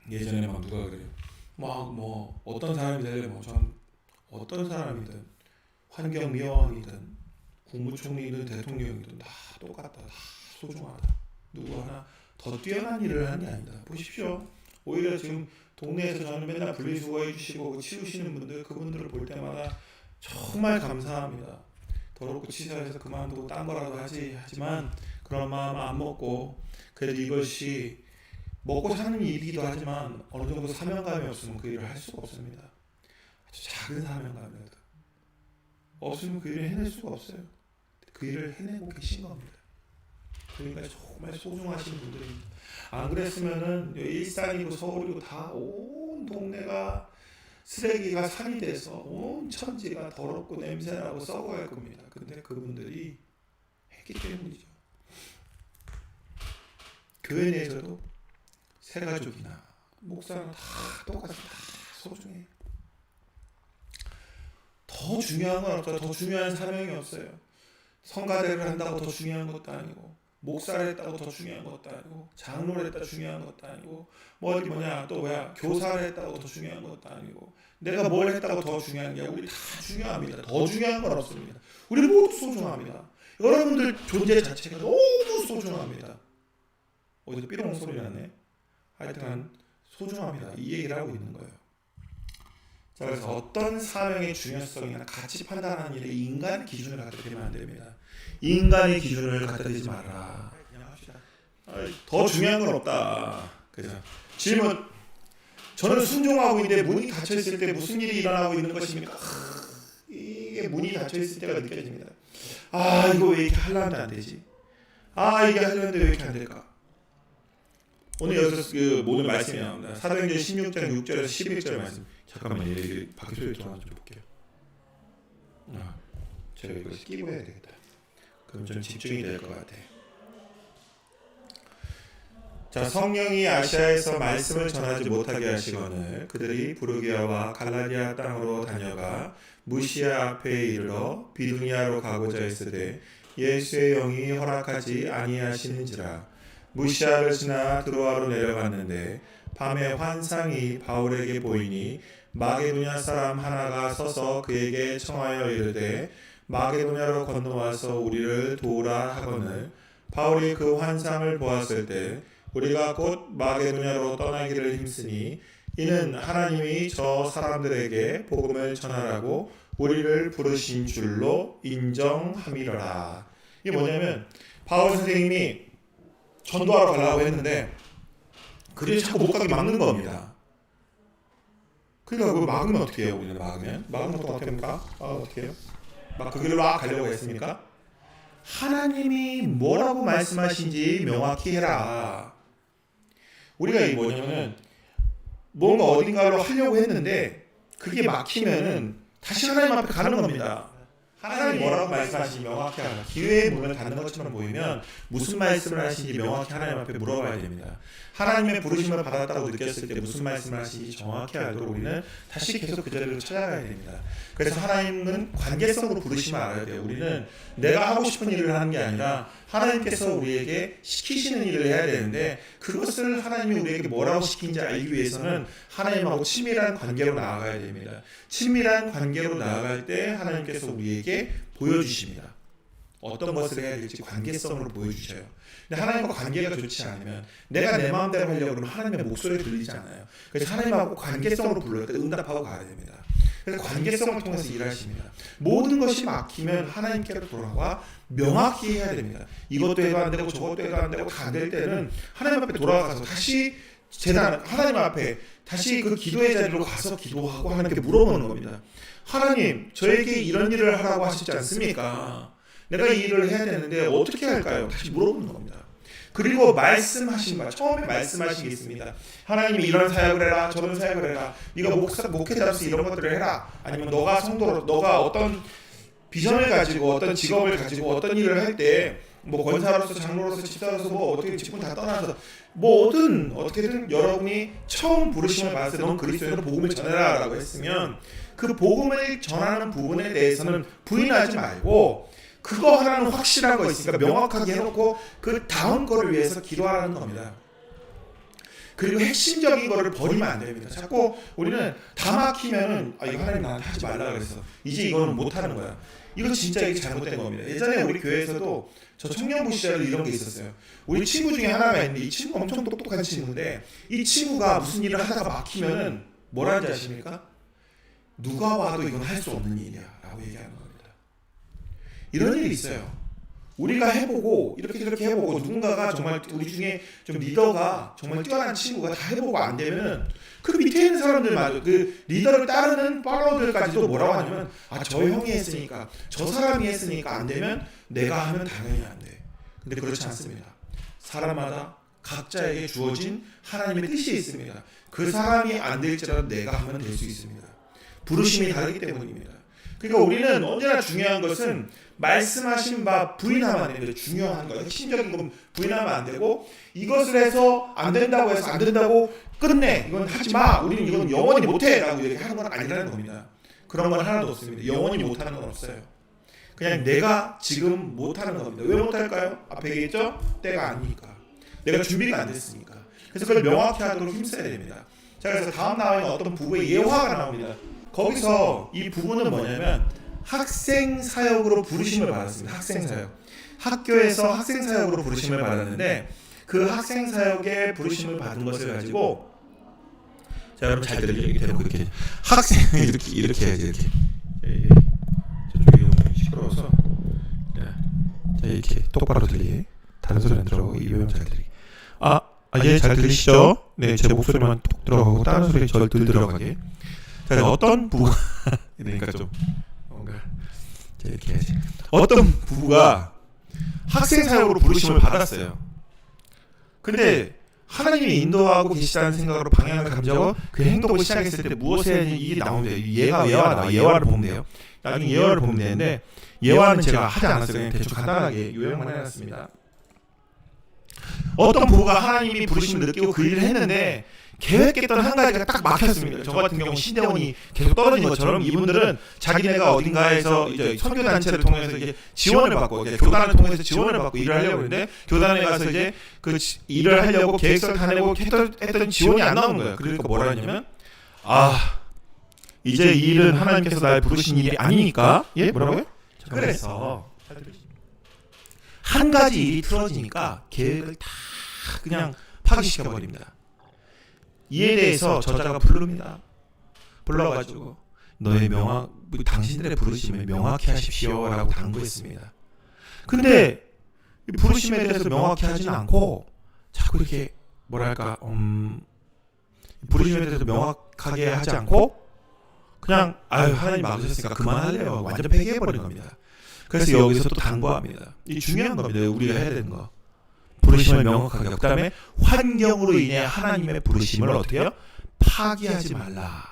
예전에 막 누가 그래요. 막 뭐 어떤 사람이 되려면 전 어떤 사람이든 환경미화원이든 국무총리든 대통령이든 다 똑같다. 다 소중하다. 누구 하나 더 뛰어난 일을 하는 게 아니다. 보십시오. 오히려 지금 동네에서 저는 맨날 분리수거해 주시고 치우시는 분들 그분들을 볼 때마다 정말 감사합니다. 더럽고 치사해서 그만두고 딴 거라도 하지만 그런 마음 안 먹고 그래도 이것이 먹고 사는 일이기도 하지만 어느 정도 사명감이 없으면 그 일을 할 수가 없습니다. 아주 작은 사명감이라도 없으면 그 일을 해낼 수가 없어요. 그 일을 해내고 계신 겁니다. 그러니까 정말 소중하신 분들입니다. 안 그랬으면은 일산이고 서울이고 다 온 동네가 쓰레기가 산이 돼서 온 천지가 더럽고 냄새나고 썩어갈 겁니다. 근데 그분들이 했기 때문이죠. 교회 내에서도 새가족이나 목사는 다 똑같이 다 소중해요. 더 중요한 건 없어요. 더 중요한 사명이 없어요. 성가대를 한다고 더 중요한 것도 아니고 목사를 했다고 더 중요한 것도 아니고 장로를 했다고 중요한 것도 아니고 교사를 했다고 더 중요한 것도 아니고 내가 뭘 했다고 더 중요한 게 우리 다 중요합니다. 더 중요한 건 없습니다. 우리 모두 소중합니다. 여러분들 존재 자체가 너무 소중합니다. 어디서 삐롱 소리 났네. 하여튼 소중합니다. 이 얘기를 하고 있는 거예요. 자, 그래서 어떤 사명의 중요성이나 가치 판단하는 일에 인간의 기준을 갖다 대면 안 됩니다. 인간의 기준을 갖다 대지 마라. 그냥 합시다. 더 중요한 건 없다. 그죠? 질문. 저는 순종하고 있는데 문이 닫혀 있을 때 무슨 일이 일어나고 있는 것입니까? 이게 문이 닫혀 있을 때가 느껴집니다. 이거 왜 이렇게 하려는데 안 되지? 이게 하려는데 왜 이렇게 안 될까? 오늘 여기서 오늘 말씀이 나옵니다. 사도행전 16장 6절에서 11절 말씀. 잠깐만요. 여기 밖에 소리 들어가서 좀 볼게요. 제가 이거 끼고 해야 되겠다. 그럼 좀 집중이 될 것 같아. 자, 성령이 아시아에서 말씀을 전하지 못하게 하시거늘 그들이 부르기아와 갈라디아 땅으로 다녀가 무시아 앞에 이르러 비두니아로 가고자 했으되 예수의 영이 허락하지 아니하시는지라. 무시아를 지나 드로아로 내려갔는데 밤에 환상이 바울에게 보이니 마게도냐 사람 하나가 서서 그에게 청하여 이르되 마게도냐로 건너와서 우리를 도우라 하거늘 바울이 그 환상을 보았을 때 우리가 곧 마게도냐로 떠나기를 힘쓰니 이는 하나님이 저 사람들에게 복음을 전하라고 우리를 부르신 줄로 인정함이로라. 이게 뭐냐면 바울 선생님이 전도하러 가려고 했는데 그들이 자꾸 못 가게 막는 겁니다. 그러니까 그거 막으면 어떻게 해요? 우리는 막으면 어떻게 합니까? 어떻게 해요? 막 그 길로 가려고 했습니까? 하나님이 뭐라고 말씀하신지 명확히 해라. 우리가 이 뭐냐면은 뭔가 어딘가로 하려고 했는데 그게 막히면은 다시 하나님 앞에 가는 겁니다. 하나님이 뭐라고 말씀하시는지 명확히 하라. 기회의 문을 닫는 것처럼 보이면 무슨 말씀을 하시는지 명확히 하나님 앞에 물어봐야 됩니다. 하나님의 부르심을 받았다고 느꼈을 때 무슨 말씀을 하시는지 정확히 알도록 우리는 다시 계속 그 자리로 찾아가야 됩니다. 그래서 하나님은 관계성으로 부르시면 알아야 돼요. 우리는 내가 하고 싶은 일을 하는 게 아니라 하나님께서 우리에게 시키시는 일을 해야 되는데 그것을 하나님이 우리에게 뭐라고 시키는지 알기 위해서는 하나님하고 친밀한 관계로 나아가야 됩니다. 친밀한 관계로 나아갈 때 하나님께서 우리에게 보여주십니다. 어떤 것을 해야 될지 관계성으로 보여주셔요. 근데 하나님과 관계가 좋지 않으면 내가 내 마음대로 하려고 그러면 하나님의 목소리가 들리지 않아요. 그래서 하나님하고 관계성으로 불러야 때 응답하고 가야 됩니다. 그래서 관계성을 통해서 일하십니다. 모든 것이 막히면 하나님께로 돌아와 명확히 해야 됩니다. 이것도 해도 안 되고 저것도 해도 안 되고 다 안 될 때는 하나님 앞에 돌아가서 다시 재단 하나님 앞에 다시 그 기도의 자리로 가서 기도하고 하나님께 물어보는 겁니다. 하나님, 저에게 이런 일을 하라고 하시지 않습니까? 내가 이 일을 해야 되는데 어떻게 할까요? 다시 물어보는 겁니다. 그리고 말씀하신 바, 처음에 말씀하신 게 있습니다. 하나님이 이런 사역을 해라, 저런 사역을 해라, 네가 목회자로서 이런 것들을 해라, 아니면 너가 성도로, 너가 어떤 비전을 가지고 어떤 직업을 가지고 어떤 일을 할 때 뭐 권사로서, 장로로서, 집사로서 뭐 어떻게 직분 다 떠나서 뭐든 어떻게든 여러분이 처음 부르심을 받았을 때 넌 그리스도인으로 복음을 전해라라고 했으면 그 복음을 전하는 부분에 대해서는 부인하지 말고 그거 하나는 확실한 거 있으니까 명확하게 해놓고 그 다음 거를 위해서 기도하라는 겁니다. 그리고 핵심적인 거를 버리면 안 됩니다. 자꾸 우리는 다 막히면은 이거 하나님 나한테 하지 말라 그랬어. 이제 이거는 못 하는 거야. 이거 진짜 이게 잘못된 겁니다. 예전에 우리 교회에서도 저 청년부 시절에 이런 게 있었어요. 우리 친구 중에 하나가 있는데 이 친구 엄청 똑똑한 친구인데 이 친구가 무슨 일을 하다가 막히면은 뭐라는지 아십니까? 누가 와도 이건 할 수 없는 일이야 라고 얘기하는 겁니다. 이런 일이 있어요. 우리가 해보고 이렇게 저렇게 해보고 누군가가 정말 우리 중에 좀 리더가 정말 뛰어난 친구가 다 해보고 안 되면은 그 밑에 있는 사람들마저 그 리더를 따르는 팔로워들까지도 뭐라고 하냐면 저 형이 했으니까 저 사람이 했으니까 안 되면 내가 하면 당연히 안 돼. 근데 그렇지 않습니다. 사람마다 각자에게 주어진 하나님의 뜻이 있습니다. 그 사람이 안 될지라도 내가 하면 될 수 있습니다. 부르심이 다르기 때문입니다. 그러니까 우리는 언제나 중요한 것은 말씀하신 바 부인하면 안 됩니다. 중요한 거, 핵심적인 건 부인하면 안 되고 이것을 해서 안 된다고 해서 안 된다고 끝내. 이건 하지 마. 우리는 이건 영원히 못해 라고 얘기하는 건 아니라는 겁니다. 그런 건 하나도 없습니다. 영원히 못하는 건 없어요. 그냥 내가 지금 못하는 겁니다. 왜 못할까요? 앞에 얘기했죠? 때가 아니니까. 내가 준비가 안 됐으니까. 그래서 그걸 명확히 하도록 힘써야 됩니다. 자, 그래서 다음 나와 있는 어떤 부부의 예화가 나옵니다. 거기서 이 부부는 뭐냐면 학생 사역으로 부르심을 받았습니다. 학생 사역. 학교에서 학생 사역으로 부르심을 받았는데 그 학생 사역에 부르심을 받은 것을 가지고 자, 여러분 잘 들리게 대놓고 이렇게 학생 이렇게 해야지 이렇게. 저쪽이 너무 시끄러워서 자, 이렇게 똑바로 들리게. 다른 소리 안 들어가고 이 요령 잘 들리게. 예, 잘 들리시죠? 네, 제 목소리만 톡 들어가고 다른 소리 덜 들어가게. 자, 어떤 부부가 그러니까 좀 뭔가 이렇게 해야지. 어떤 부부가 학생 사역으로 부르심을 받았어요. 근데 하나님이 인도하고 계시다는 생각으로 방향을 감지하고 그 행동을 시작했을 때 무엇에 이게 나오는데 예화를 보면 돼요. 나중에 예화를 보면 되는데 예화는 제가 하지 않았어요. 그냥 대충 간단하게 요약만 해놨습니다. 어떤 부부가 하나님이 부르심을 느끼고 그 일을 했는데 계획했던 한 가지가 딱 막혔습니다. 저 같은 경우 신대원이 계속 떨어진 것처럼 이분들은 자기네가 어딘가에서 이제 선교 단체를 통해서 이제 지원을 받고 이제 교단을 통해서 지원을 받고 일을 하려고 했는데 교단에 가서 이제 그 일을 하려고 계획서를 다 내고 했던 지원이 안 나오는 거예요. 그러니까 뭐라 했냐면 이제 이 일은 하나님께서 날 부르신 일이 아니니까 예 뭐라고요? 그래서 한 가지 일이 틀어지니까 계획을 다 그냥 파기시켜 버립니다. 이에 대해서 저자가 부릅니다. 불러가지고 너의 당신들의 부르심을 명확히 하십시오라고 당부했습니다. 근데 부르심에 대해서 명확히 하지는 않고 자꾸 이렇게 뭐랄까 부르심에 대해서 명확하게 하지 않고 그냥 하나님 막으셨으니까 그만할래요. 완전 폐기해버린 겁니다. 그래서 여기서 또 당부합니다. 이게 중요한 겁니다. 우리가 해야 되는 거. 부르심을 명확하게 하고 그다음에 환경으로 인해 하나님의 부르심을 어떻게 해요? 파기하지 말라.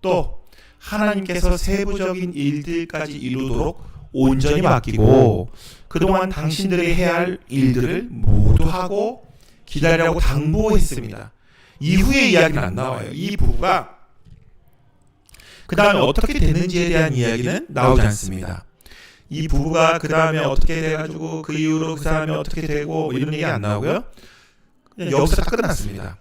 또 하나님께서 세부적인 일들까지 이루도록 온전히 맡기고 그동안 당신들이 해야 할 일들을 모두 하고 기다리라고 당부했습니다. 이후의 이야기는 안 나와요. 이 부부가 그 다음에 어떻게 됐는지에 대한 이야기는 나오지 않습니다. 이 부부가 그 다음에 어떻게 돼가지고 그 이후로 그 사람이 어떻게 되고 이런 얘기 안 나오고요. 그냥 여기서 다 끝났습니다.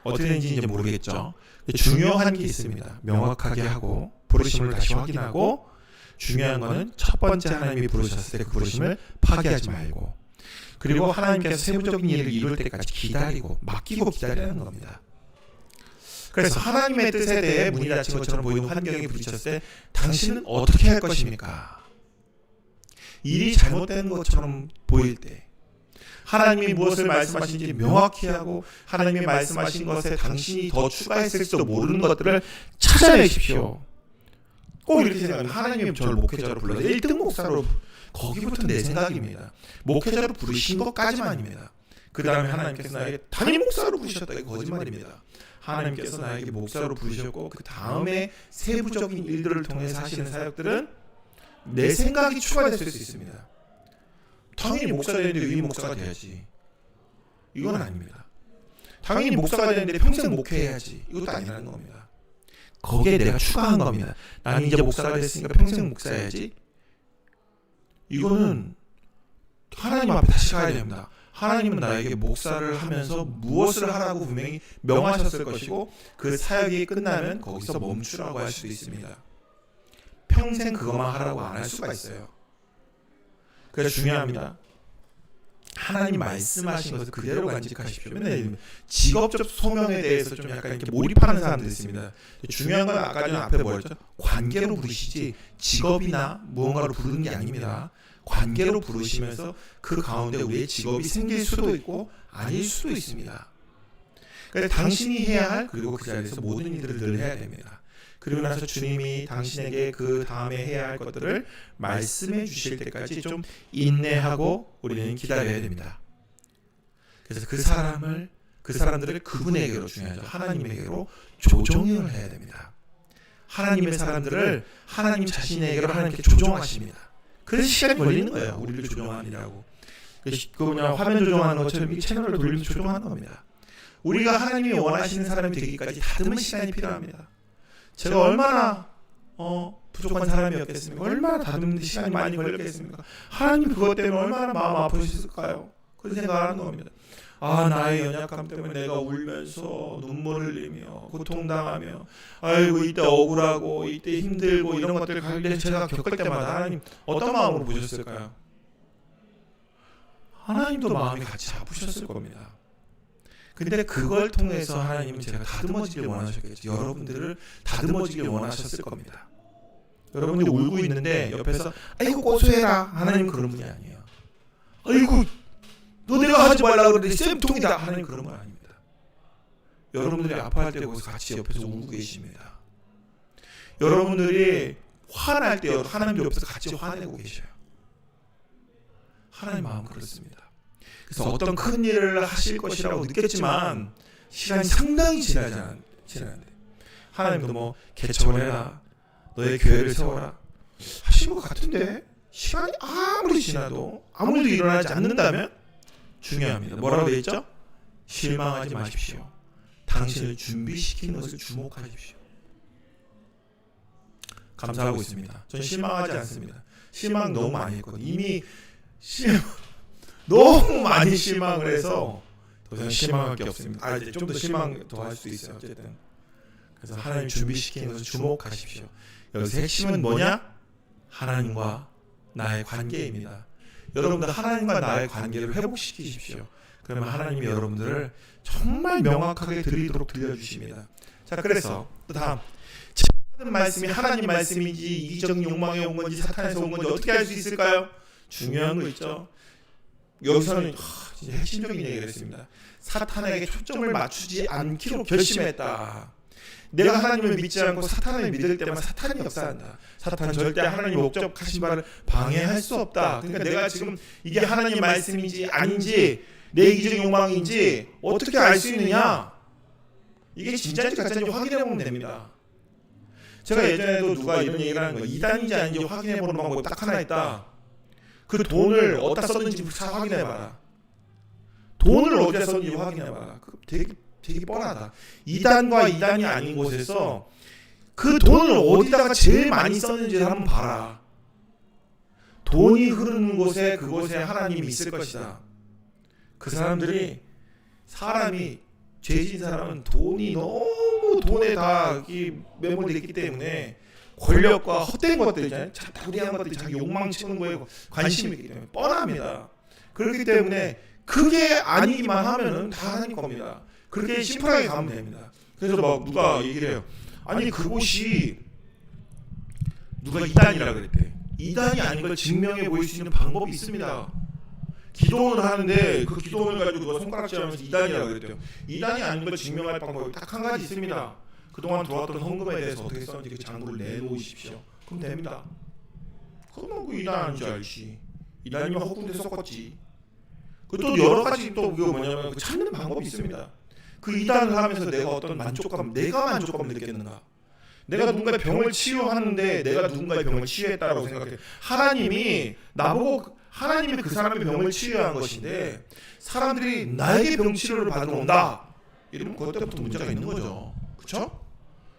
어떻게 된지 이제 모르겠죠. 중요한 게 있습니다. 명확하게 하고 부르심을 다시 확인하고 중요한 거는 첫 번째 하나님이 부르셨을 때 그 부르심을 파기하지 말고 그리고 하나님께서 세부적인 일을 이룰 때까지 기다리고 맡기고 기다리는 겁니다. 그래서 하나님의 뜻에 대해 문이 닫힌 것처럼 보이는 환경에 부딪혔을 때 당신은 어떻게 할 것입니까? 일이 잘못된 것처럼 보일 때 하나님이 무엇을 말씀하신지 명확히 하고 하나님이 말씀하신 것에 당신이 더 추가했을지도 모르는 것들을 찾아내십시오. 꼭 이렇게 생각합니다. 하나님이 저를 목회자로 불러서 1등 목사로, 거기부터 내 생각입니다. 목회자로 부르신 것까지만입니다. 그 다음에 하나님께서 나에게 담임 목사로 부르셨다. 이거 거짓말입니다. 하나님께서 나에게 목사로 부르셨고 그 다음에 세부적인 일들을 통해서 하시는 사역들은 내 생각이 추가됐을 수 있습니다. 당연히 목사가 되는데 위임 목사가 돼야지, 이건 아닙니다. 당연히 목사가 되는데 평생 목회해야지, 이것도 아니라는 겁니다. 거기에 내가 추가한 겁니다. 나는 이제 목사가 됐으니까 평생 목사해야지, 이거는 하나님 앞에 다시 가야 됩니다. 하나님은 나에게 목사를 하면서 무엇을 하라고 분명히 명하셨을 것이고 그 사역이 끝나면 거기서 멈추라고 할 수도 있습니다. 평생 그것만 하라고 안 할 수가 있어요. 그래서 중요합니다. 하나님 말씀하신 것을 그대로 간직하십시오. 맨날 직업적 소명에 대해서 좀 약간 이렇게 몰입하는 사람들이 있습니다. 중요한 건 아까 전에 앞에 뭐였죠? 관계로 부르시지 직업이나 무언가로 부르는 게 아닙니다. 관계로 부르시면서 그 가운데 우리의 직업이 생길 수도 있고 아닐 수도 있습니다. 그래서 당신이 해야 할, 그리고 그 자리에서 모든 일들을 늘 해야 됩니다. 그리고 나서 주님이 당신에게 그 다음에 해야 할 것들을 말씀해 주실 때까지 좀 인내하고 우리는 기다려야 됩니다. 그래서 그 사람들을 그분에게로, 중요하죠, 하나님에게로 조정을 해야 됩니다. 하나님의 사람들을 하나님 자신에게로 하나님께 조정하십니다. 그래서 시간이 걸리는 거예요. 우리를 조정하느라고. 그 그냥 화면 조정하는 것처럼 이 채널을 돌리면서 조정하는 겁니다. 우리가 하나님이 원하시는 사람이 되기까지 다듬은 시간이 필요합니다. 제가 얼마나 부족한 사람이었겠습니까? 얼마나 다듬는 데 시간이 많이 걸렸겠습니까? 하나님 그것 때문에 얼마나 마음 아프셨을까요? 그런 생각을 하는 겁니다. 아, 나의 연약함 때문에 내가 울면서 눈물을 흘리며 고통당하며, 아이고 이때 억울하고 이때 힘들고 이런 것들을 제가 겪을 때마다 하나님 어떤 마음으로 보셨을까요? 하나님도 마음이 같이 아프셨을 겁니다. 근데 그걸 통해서 하나님은 제가 다듬어지길 원하셨겠죠. 여러분들을 다듬어지길 원하셨을 겁니다. 여러분들이 울고 있는데 옆에서 아이고 고소해라, 하나님은 그런 분이 아니에요. 아이고 너 내가 하지 말라 그러는데 쌤통이다, 하나님 그런 건 아닙니다. 여러분들이 아파할 때 거기서 같이 옆에서 울고 계십니다. 여러분들이 화날 때 하나님 옆에서 같이 화내고 계셔요. 하나님 마음은 그렇습니다. 그래서 어떤 큰 일을 하실 것이라고 느꼈지만 시간이 상당히 지나는데 하나님도 뭐 개척을 해라, 너의 교회를 세워라 하신 것 같은데 시간이 아무리 지나도 아무 일도 일어나지 않는다면 중요합니다. 뭐라고 되어 있죠? 실망하지 마십시오. 당신을 준비시키는 것을 주목하십시오. 감사하고 있습니다. 저는 실망하지 않습니다. 실망 너무 많이 했거든요. 이미 너무 많이 실망을 해서 더 이상 실망할 게 없습니다. 이제 좀 더 실망 더 할 수도 있어요. 어쨌든 그래서 하나님 준비시키는 것을 주목하십시오. 여기서 핵심은 뭐냐? 하나님과 나의 관계입니다. 여러분들 하나님과 나의 관계를 회복시키십시오. 그러면 하나님이 여러분들을 정말 명확하게 들리도록 들려주십니다. 자, 그래서 또 다음, 받은 말씀이 하나님 말씀인지 이기적인 욕망에 온 건지 사탄에서 온 건지 어떻게 알 수 있을까요? 중요한 거 있죠. 여기서는 진짜 핵심적인 얘기를 했습니다. 사탄에게 초점을 맞추지 않기로 결심했다. 내가 하나님을 믿지 않고 사탄을 믿을 때만 사탄이 역사한다. 사탄은 절대 하나님이 목적하신 바를 방해할 수 없다. 그러니까 내가 지금 이게 하나님 말씀인지 아닌지 내 이기적인 욕망인지 어떻게 알 수 있느냐? 이게 진짜인지 가짜인지 확인해보면 됩니다. 제가 예전에도 누가 이런 얘기를 하는 거예요. 이단인지 아닌지 확인해보는 방법이 딱 하나 있다. 그 돈을 어디다 썼는지 확인해봐라. 돈을 어디다 썼는지 확인해봐라. 되게 뻔하다. 이단과 이단이 아닌 곳에서 그 돈을 어디다가 제일 많이 썼는지를 한번 봐라. 돈이 흐르는 곳에 그곳에 하나님이 있을 것이다. 그 사람이 죄진 사람은 돈이 너무 돈에 다 매몰되어 있기 때문에 권력과 헛된 것들 있잖아요. 불이한 것들, 자기 욕망 채우는 거에 관심이 있기 때문에 뻔합니다. 그렇기 때문에 그게 아니기만 하면은 다 하나님 겁니다. 그렇게 심플하게 가면 됩니다. 그래서 막 누가 얘기를 해요. 아니 그곳이 누가 이단이라 그랬대. 이단이 아닌 걸 증명해 보일 수 있는 방법이 있습니다. 기도원을 하는데 그 기도원을 가지고 누가 손가락질하면서 이단이라고 그랬대요. 이단이 아닌 걸 증명할 방법이 딱 한 가지 있습니다. 그동안 들어왔던 헌금에 대해서 어떻게 썼는지 그 장부를 내놓으십시오. 그럼 됩니다. 그러면 그 이단 아닌 줄 알지. 이단이면 허군데 섞었지. 그 또 여러 가지 또 그게 뭐냐면 그 찾는 방법이 있습니다. 그 이단을 하면서 내가 어떤 내가 만족감을 느꼈는가? 내가 누군가의 병을 치유하는데 내가 누군가의 병을 치유했다라고 생각해. 하나님이 나보고 하나님이 그 사람의 병을 치유한 것인데 사람들이 나에게 병 치료를 받으러 온다. 이러면 그때부터 문제가 있는 거죠. 그렇죠?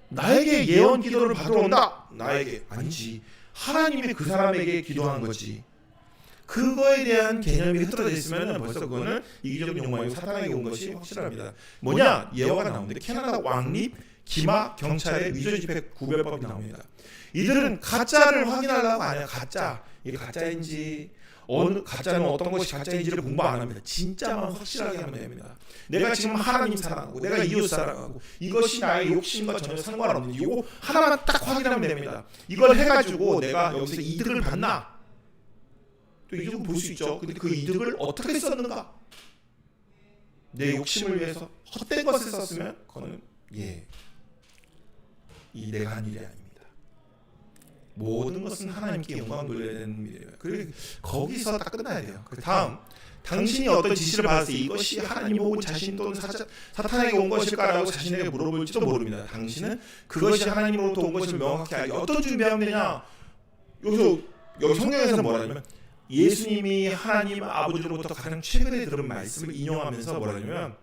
나에게 예언 기도를 받으러 온다. 나에게 아니지. 하나님이 그 사람에게 기도한 거지. 그거에 대한 개념이 흐트러져 있으면 벌써 그거는 이기적인 욕망이고 사탄에게 온 것이 확실합니다. 뭐냐? 예화가 나오는데 캐나다 왕립 기마 경찰의 위조 집회 구별법이 나옵니다. 이들은 가짜를 확인하려고 안 해요. 가짜. 이게 가짜인지 가짜는 어떤 것이 가짜인지를 공부 안 합니다. 진짜만 확실하게 하면 됩니다. 내가 지금 하나님 사랑하고 내가 이웃 사랑하고 이것이 나의 욕심과 전혀 상관없는지 이거 하나만 딱 확인하면 됩니다. 이걸 해가지고 내가 여기서 이득을 받나? 또 이득을 볼 수 있죠. 근데 그 이득을 어떻게 썼는가? 내 욕심을 위해서 헛된 것을 썼으면 그거는 이 내가 한 일이 아닙니다. 모든 것은 하나님께 영광 돌려야 되는 일이에요. 그리고 거기서 딱 끝나야 돼요. 그 다음 당신이 어떤 지시를 받았을 때 이것이 하나님 혹은 자신 또는 사탄에게 온 것일까라고 자신에게 물어볼지도 모릅니다. 당신은 그것이 하나님으로부터 온 것을 명확히 알기 어떤 준비하면 되냐? 여기 성경에서 뭐라냐면 예수님이 하나님 아버지로부터 가장 최근에 들은 말씀을 인용하면서 뭐라냐면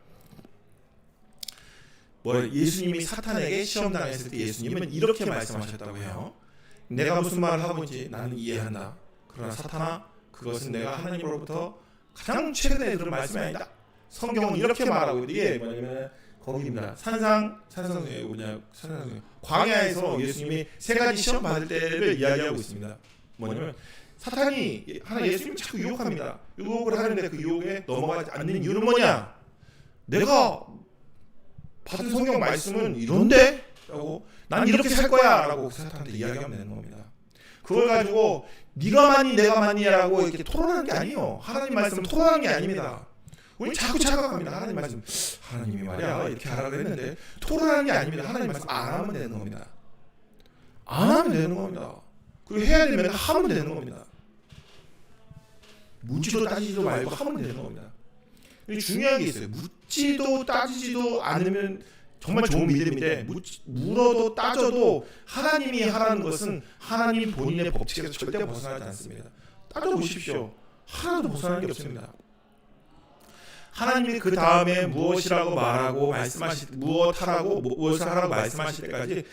예수님이 사탄에게 시험당했을 때 예수님은 이렇게 말씀하셨다고 해요. 내가 무슨 말을 하고 있는지 나는 이해한다. 그러나 사탄아 그것은 내가 하나님으로부터 가장 최근에 들은 말씀이 아니다. 성경은 이렇게 말하고 이게 뭐냐면 거기입니다. 광야에서 예수님이 세 가지 시험 받을 때를 이야기하고 있습니다. 뭐냐면 사탄이 예수님을 자꾸 유혹합니다. 유혹을 하는데 그 유혹에 넘어가지 않는 이유는 뭐냐? 내가 받은 성경 말씀은 이런데? 라고 난 이렇게 살 거야 라고 사탄한테 이야기하면 되는 겁니다. 그걸 가지고 네가 많이 내가 많이라고 이렇게 토론하는 게 아니에요. 하나님 말씀은 토론하는 게 아닙니다. 우리 자꾸 착각합니다. 하나님 말씀 하나님이 말이야 이렇게 하라고 했는데 토론하는 게 아닙니다. 하나님 말씀 안 하면 되는 겁니다. 안 하면 되는 겁니다. 그리고 해야 되면 하면 되는 겁니다. 묻지도 따지지도 말고 하면 되는 겁니다. 중요한 게 있어요. 묻지도 따지지도 않으면 정말 좋은 믿음인데 물어도 따져도 하나님이 하라는 것은 하나님 본인의 법칙에서 절대 벗어나지 않습니다. 따져보십시오. 하나도 벗어나는 게 없습니다. 하나님이 그 다음에 무엇이라고 말하고 무엇을 하라고 말씀하실 때까지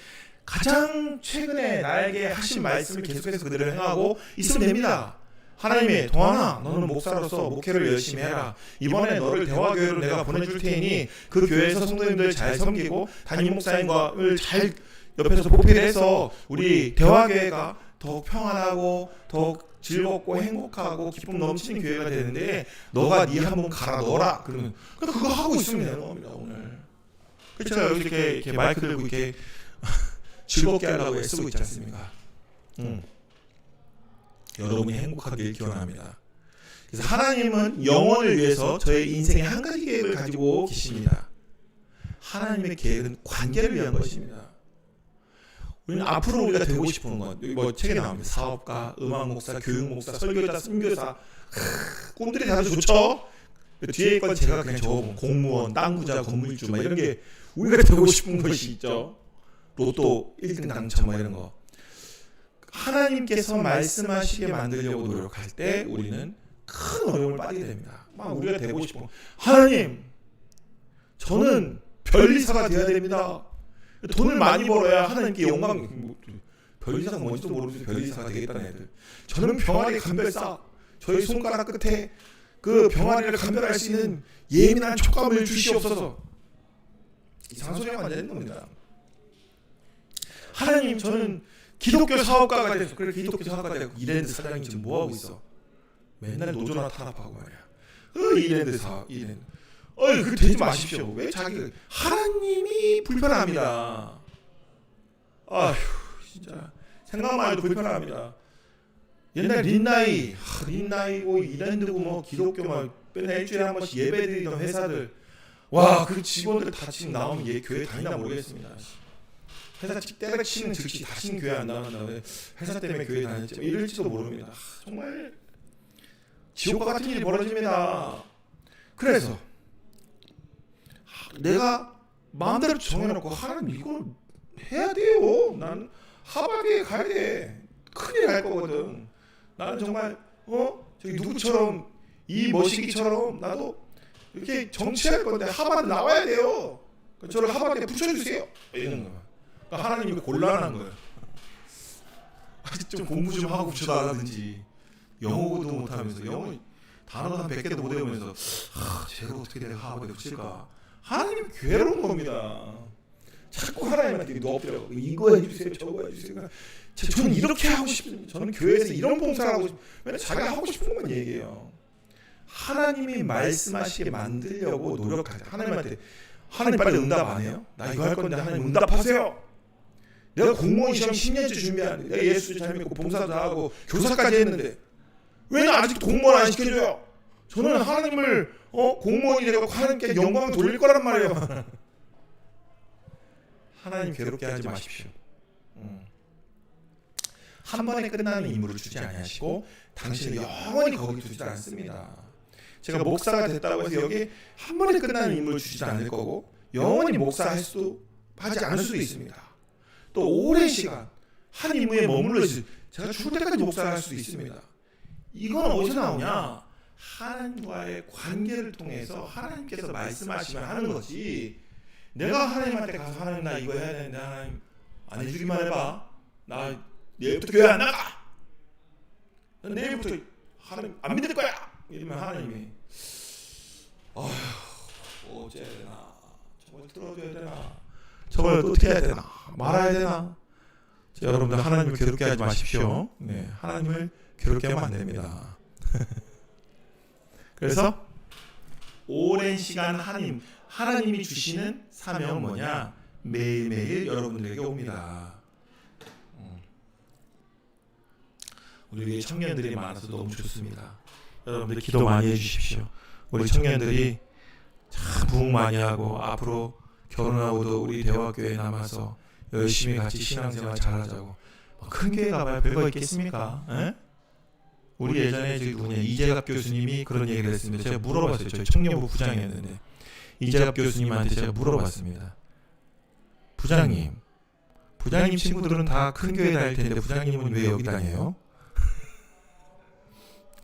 가장 최근에 나에게 하신 말씀을 계속해서 그대로 행하고 있으면 됩니다. 하나님이 동환아 너는 목사로서 목회를 열심히 해라. 이번에 너를 대화교회로 내가 보내줄 테니 그 교회에서 성도님들 잘 섬기고 담임 목사님과를 잘 옆에서 보필을 해서 우리 대화교회가 더욱 평안하고 더욱 즐겁고 행복하고 기쁨 넘치는 교회가 되는데 너가 네 한번 갈아 넣어라. 그러면 그거 하고 있으면 되는 겁니다. 오늘 제가 여기 이렇게 마이크 들고 이렇게 즐겁게 하려고 애쓰고 있지 않습니까? 여러분이 행복하길 기원합니다. 그래서 하나님은 영혼을 위해서 저의 인생에 한 가지 계획을 가지고 계십니다. 하나님의 계획은 관계를 위한 것입니다. 우리는 앞으로 우리가 되고 싶은 것, 여기 책에 나옵니다. 사업가, 음악 목사, 교육 목사, 설교자, 선교사, 꿈들이 다들 좋죠. 뒤에 건 제가 그냥 적어본 공무원, 땅 부자, 건물주 이런 게 우리가 되고 싶은 것이 있죠. 로또 1등 당첨 이런 거. 하나님께서 말씀하시게 만들려고 노력할 때 우리는 큰 어려움을 빠지게 됩니다. 우리가 되고 싶어. 하나님, 저는 변리사가 되어야 됩니다. 돈을 많이 벌어야 하나님께 영광. 변리사가 뭔지도 모르면서 변리사가 되겠다는 애들. 저는 병아리 감별사. 저희 손가락 끝에 그 병아리를 감별할 수 있는 예민한 촉감을 주시옵소서. 이상한 소리가 안 되는 겁니다. 하나님, 저는 기독교 사업가가 돼서 그래 기독교 사업가가 되고 이랜드 사장님 지금 뭐 하고 있어? 맨날 노조나 탄압하고 말이야. 이랜드 사업, 이랜드. 그 되지 마십시오. 왜 자기 하나님이 불편합니다. 아휴 진짜 생각만 해도 불편합니다. 옛날 린나이고 이랜드고 뭐 기독교 막 맨날 일주일에 한 번씩 예배 드리던 회사들, 와 그 직원들 다 지금 나오면 얘 교회 다니나 모르겠습니다. 회사 때려치는 즉시 다시는 교회 안 나간다. 회사 때문에 교회 다녔지 뭐 이럴지도 모릅니다. 정말 지옥과 같은 일이 벌어집니다. 그래서 내가 마음대로 정해놓고 하나님 이걸 해야 돼요. 난 하버드에 가야 돼. 큰일 날 거거든. 나는 정말 저기 누구처럼 이 머시기처럼 나도 이렇게 정치할 건데 하버드 나와야 돼요. 저를 하버드에 붙여주세요. 이러는 거야. 그러니까 하나님이 곤란한 거예요. 좀 공부 좀 하고 붙여달라든지, 영어도 못하면서 영어 단어 한 100개도 못 외우면서 쟤를 어떻게 내가 하버드에 붙일까. 하나님이 괴로운 겁니다. 자꾸 하나님한테 누워버려. 이거 해주세요, 저거 해주세요. 저는 이렇게 하고 싶습니다. 저는 교회에서 이런 봉사를 하고 싶어요. 맨날 자기가 하고 싶은 것만 얘기해요. 하나님이 말씀하시게 만들려고 노력하자. 하나님한테 하나님 빨리 응답 안 해요? 나 이거 할 건데 하나님 응답하세요. 내가 공무원 시험 10년째 준비하는데, 내가 예수 잘 믿고 봉사도 하고 교사까지 했는데 왜 나 아직 공무원 안 시켜줘요? 저는 하나님을 공무원이 되고 하나님께 영광을 돌릴 거란 말이에요. 하나님 괴롭게 하지 마십시오. 한 번에 끝나는 임무를 주지 아니하시고 당신은 영원히 거기 두지 않습니다. 제가 목사가 됐다고 해서 여기 한 번에 끝나는 임무를 주지 않을 거고 영원히 하지 않을 수도 있습니다. 또 오랜 시간 한 임무에 머물러 있을, 제가 죽을 때까지 목사를 할 수도 있습니다. 이건 어디서 나오냐? 하나님과의 관계를 통해서 하나님께서 말씀하시면 하는 거지. 내가 하나님한테 가서 하나님 나 이거 해야 되는데 하나님 안 해주기만 해봐. 나 내일부터 교회 안 나가. 난 내일부터 하나님 안 믿을 거야. 이러면 하나님이 어째 해야 되나, 저걸 들어줘야 되나, 저걸 또 어떻게 해야 되나, 말아야 되나. 자, 여러분들 하나님을 괴롭게 하지 마십시오. 네, 하나님을 괴롭게 하면 안 됩니다. 그래서 오랜 시간 하나님이 주시는 사명은 뭐냐? 매일매일 여러분들에게 옵니다. 우리 청년들이 많아서 너무 좋습니다. 여러분들 기도 많이 해주십시오. 우리 청년들이 참 부흥 많이 하고 앞으로 결혼하고도 우리 대화교회에 남아서 열심히 같이 신앙생활 잘하자고. 큰 교회 가봐야 별거 있겠습니까? 에? 우리 예전에 이재갑 교수님이 그런 얘기를 했습니다. 제가 물어봤어요. 저희 청년부 부장이었는데 이재갑 교수님한테 제가 물어봤습니다. 부장님 친구들은 다 큰 교회 다닐 텐데 부장님은 왜 여기 다녀요?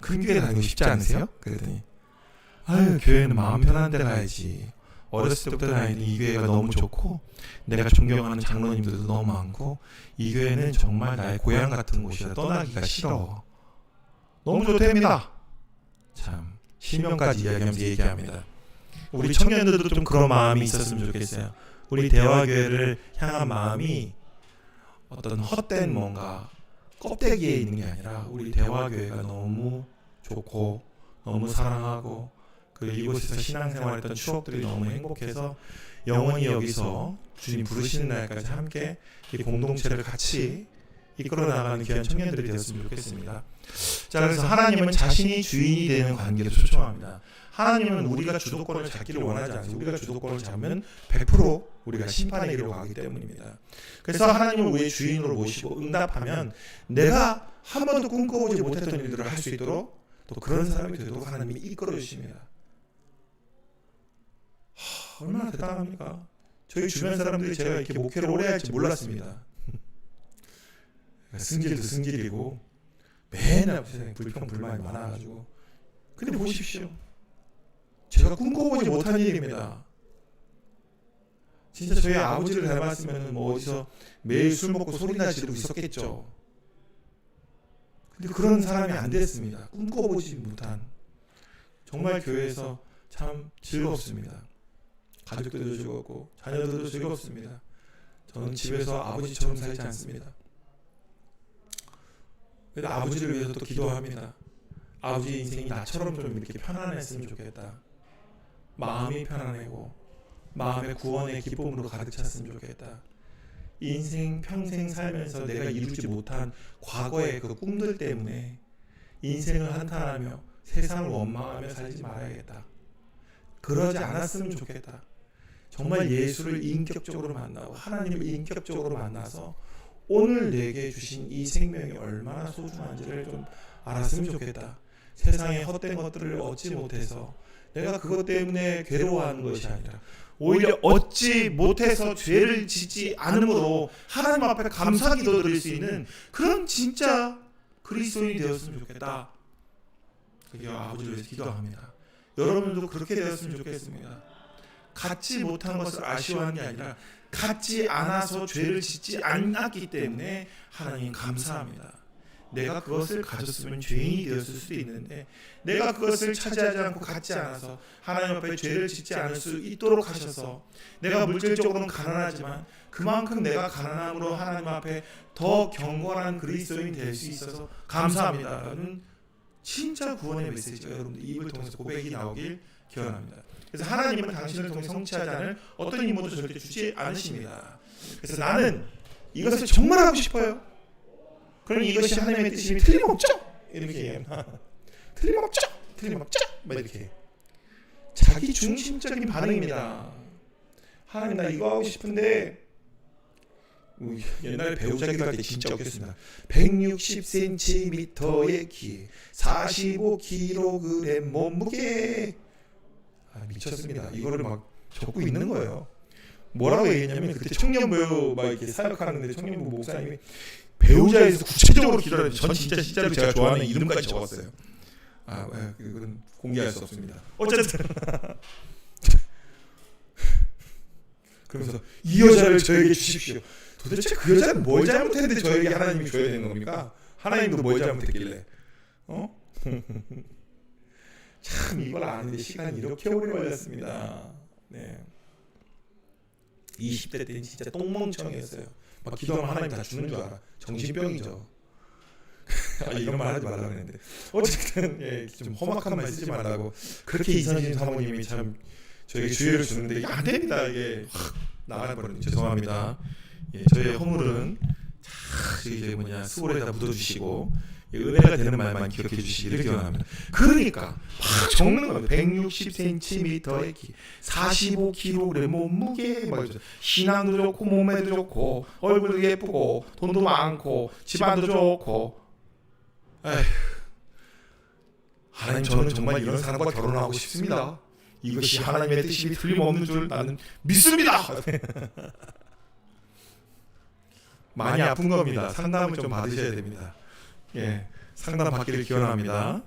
큰 교회 다니고 싶지 않으세요? 그랬더니 교회는 마음 편한 데 가야지. 어렸을 때부터 다니는 이 교회가 너무 좋고 내가 존경하는 장로님들도 너무 많고 이 교회는 정말 나의 고향 같은 곳이라 떠나기가 싫어. 너무 좋답니다. 참 실명까지 이야기하면서 얘기합니다. 우리 청년들도 좀 그런 마음이 있었으면 좋겠어요. 우리 대화교회를 향한 마음이 어떤 헛된 뭔가 껍데기에 있는 게 아니라 우리 대화교회가 너무 좋고 너무 사랑하고 그 이곳에서 신앙생활했던 추억들이 너무 행복해서 영원히 여기서 주님 부르시는 날까지 함께 이 공동체를 같이 이끌어 나가는 귀한 청년들이 되었으면 좋겠습니다. 자, 그래서 하나님은 자신이 주인이 되는 관계를 초청합니다. 하나님은 우리가 주도권을 잡기를 원하지 않습니다. 우리가 주도권을 잡으면 100% 우리가 심판의 길로 가기 때문입니다. 그래서 하나님을 우리의 주인으로 모시고 응답하면 내가 한 번도 꿈꿔보지 못했던 일들을 할 수 있도록 또 그런 사람이 되도록 하나님이 이끌어 주십니다. 얼마나 대단합니까? 저희 주변 사람들이 제가 이렇게 목회를 오래 할지 몰랐습니다. 승질도 승질이고 맨날 세상에 불평불만이 많아가지고. 근데 보십시오. 제가 꿈꿔보지 못한 일입니다. 진짜 저희 아버지를 닮았으면 뭐 어디서 매일 술 먹고 소리나 지르고 있었겠죠. 근데 그런 사람이 안 됐습니다. 꿈꿔보지 못한. 정말 교회에서 참 즐겁습니다. 가족들도 즐겁고 자녀들도 즐겁습니다. 저는 집에서 아버지처럼 살지 않습니다. 그래서 아버지를 위해서 또 기도합니다. 아버지 인생이 나처럼 좀 이렇게 편안했으면 좋겠다. 마음이 편안하고 마음의 구원의 기쁨으로 가득 찼으면 좋겠다. 인생 평생 살면서 내가 이루지 못한 과거의 그 꿈들 때문에 인생을 한탄하며 세상을 원망하며 살지 말아야겠다. 그러지 않았으면 좋겠다. 정말 예수를 인격적으로 만나고 하나님을 인격적으로 만나서 오늘 내게 주신 이 생명이 얼마나 소중한지를 좀 알았으면 좋겠다. 세상의 헛된 것들을 얻지 못해서 내가 그것 때문에 괴로워하는 것이 아니라 오히려 얻지 못해서 죄를 짓지 않음으로 하나님 앞에 감사 기도 드릴 수 있는 그런 진짜 그리스도인이 되었으면 좋겠다. 그게 아버지를 위해서 기도합니다. 여러분들도 그렇게 되었으면 좋겠습니다. 갖지 못한 것을 아쉬워하는 게 아니라 갖지 않아서 죄를 짓지 않았기 때문에 하나님 감사합니다. 내가 그것을 가졌으면 죄인이 되었을 수도 있는데 내가 그것을 차지하지 않고 갖지 않아서 하나님 앞에 죄를 짓지 않을 수 있도록 하셔서 내가 물질적으로는 가난하지만 그만큼 내가 가난함으로 하나님 앞에 더 경건한 그리스도인이 될 수 있어서 감사합니다라는 진짜 구원의 메시지가 여러분들 입을 통해서 고백이 나오길 기원합니다. 그래서 하나님은 당신을 통해 성취하지 않을 어떤 임무도 절대 주지 않으십니다. 그래서 나는 이것을 정말 하고 싶어요. 그럼 이것이 하나님의 뜻이면 틀림없죠? 이렇게 얘기합니다. 틀림없죠? 틀림없죠? 막 이렇게 자기 중심적인 반응입니다. 하나님 나 이거 하고 싶은데 옛날에 배우자기도 할 때 진짜 웃겼습니다. 160cm의 키 45kg 몸무게 미쳤습니다. 이거를 막 적고 있는 거예요. 뭐라고 얘기했냐면 그때 청년부 막 이렇게 사역하는데 청년부 목사님이 배우자에서 구체적으로 기도를 전 진짜로 제가 좋아하는 이름까지 적었어요. 그건 공개할 수 없습니다. 어쨌든 그러면서 이 여자를 저에게 주십시오. 도대체 그 여자는 뭘 잘못했는데 저에게 하나님이 줘야 되는 겁니까? 하나님도 뭘 잘못했길래? 참 이걸 아는데 시간이 이렇게 오래 걸렸습니다. 네. 20대 때는 진짜 똥멍청이었어요. 막 기도하면 하나님 다 주는 줄 알아. 정신병이죠. 이런 말 하지 말라고 했는데 어쨌든 좀 험악한 말 쓰지 말라고 그렇게 이선진 사모님이 참 저에게 주의를 주는데 이게 안 됩니다. 이게 나갈 뻔했네요. 죄송합니다. 저의 허물은 이제 수월에다 묻어주시고 은혜가 되는 말만 기억해 주시기를 기원합니다. 그러니까 막 적는 거예요. 160cm의 키 45kg 몸무게 신앙도 좋고 몸매도 좋고 얼굴도 예쁘고 돈도 많고 집안도 좋고 하나님 저는 정말 이런 사람과 결혼하고 싶습니다. 이것이 하나님의 뜻이 틀림없는 줄 나는 믿습니다. 많이 아픈 겁니다. 상담을 좀 받으셔야 됩니다. 상담 받기를 기원합니다.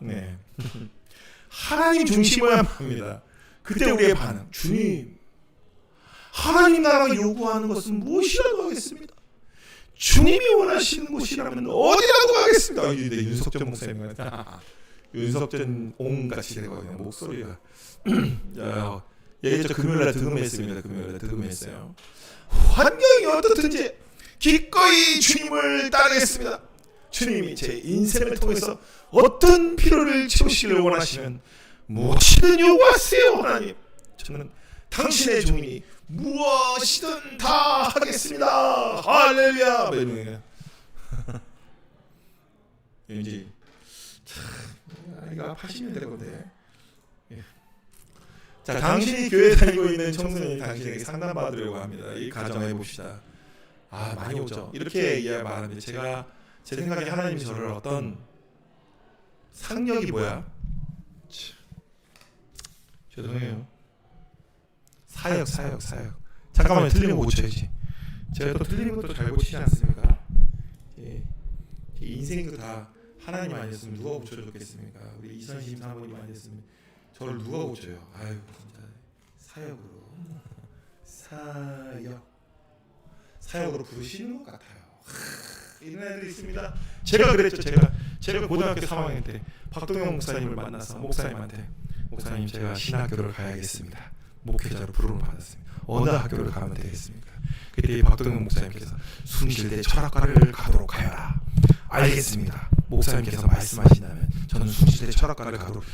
하나님 중심이어야 합니다. 그때 우리의 반응, 주님, 하나님 나라가 요구하는 것은 무엇이라도 하겠습니다. 주님이 원하시는 곳이라면 어디라도 가겠습니다. 윤석전 목사님 같아. 윤석전 옹같이 되거든요. 목소리가. 저 금요일날 득음했어요. 환경이 어떻든지 기꺼이 주님을 따르겠습니다. 주님이 제 인생을 통해서 어떤 필요를 채우시기를 원하시면 무엇이든 요구하세요. 하나님 저는 당신의 종이니 무엇이든 다 하겠습니다. 할렐루야. 왠지 이거 하시면 될 건데. 자, 당신이 교회 다니고 있는 청소년이 당신에게 상담받으려고 합니다. 이 가정해 봅시다. 많이 오죠. 이렇게 말하는데 제 생각에 하나님이 저를 어떤 상력이 뭐야? 죄송해요. 사역. 잠깐만 틀리면 고쳐야지. 제가 또 틀리는 것도 잘 고치지 않습니까? 인생도 다 하나님 아니었으면 누가 고쳐줬겠습니까? 우리 이선심 사모님 아니었으면 저를 누가 고쳐요? 진짜 사역으로 부르시는 것 같아요. 이런 애들이 있습니다. 제가 그랬죠. 제가 고등학교 3학년 때 박동영 목사님을 만나서 목사님 제가 신학교를 가야겠습니다. 목회자로 부름을 받았습니다. 어느 학교를 가면 되겠습니까? 그때 박동영 목사님께서 순실대 철학과를 가도록 하여라. 알겠습니다. 목사님께서 말씀하신다면 저는 순실대 철학과를 가도록.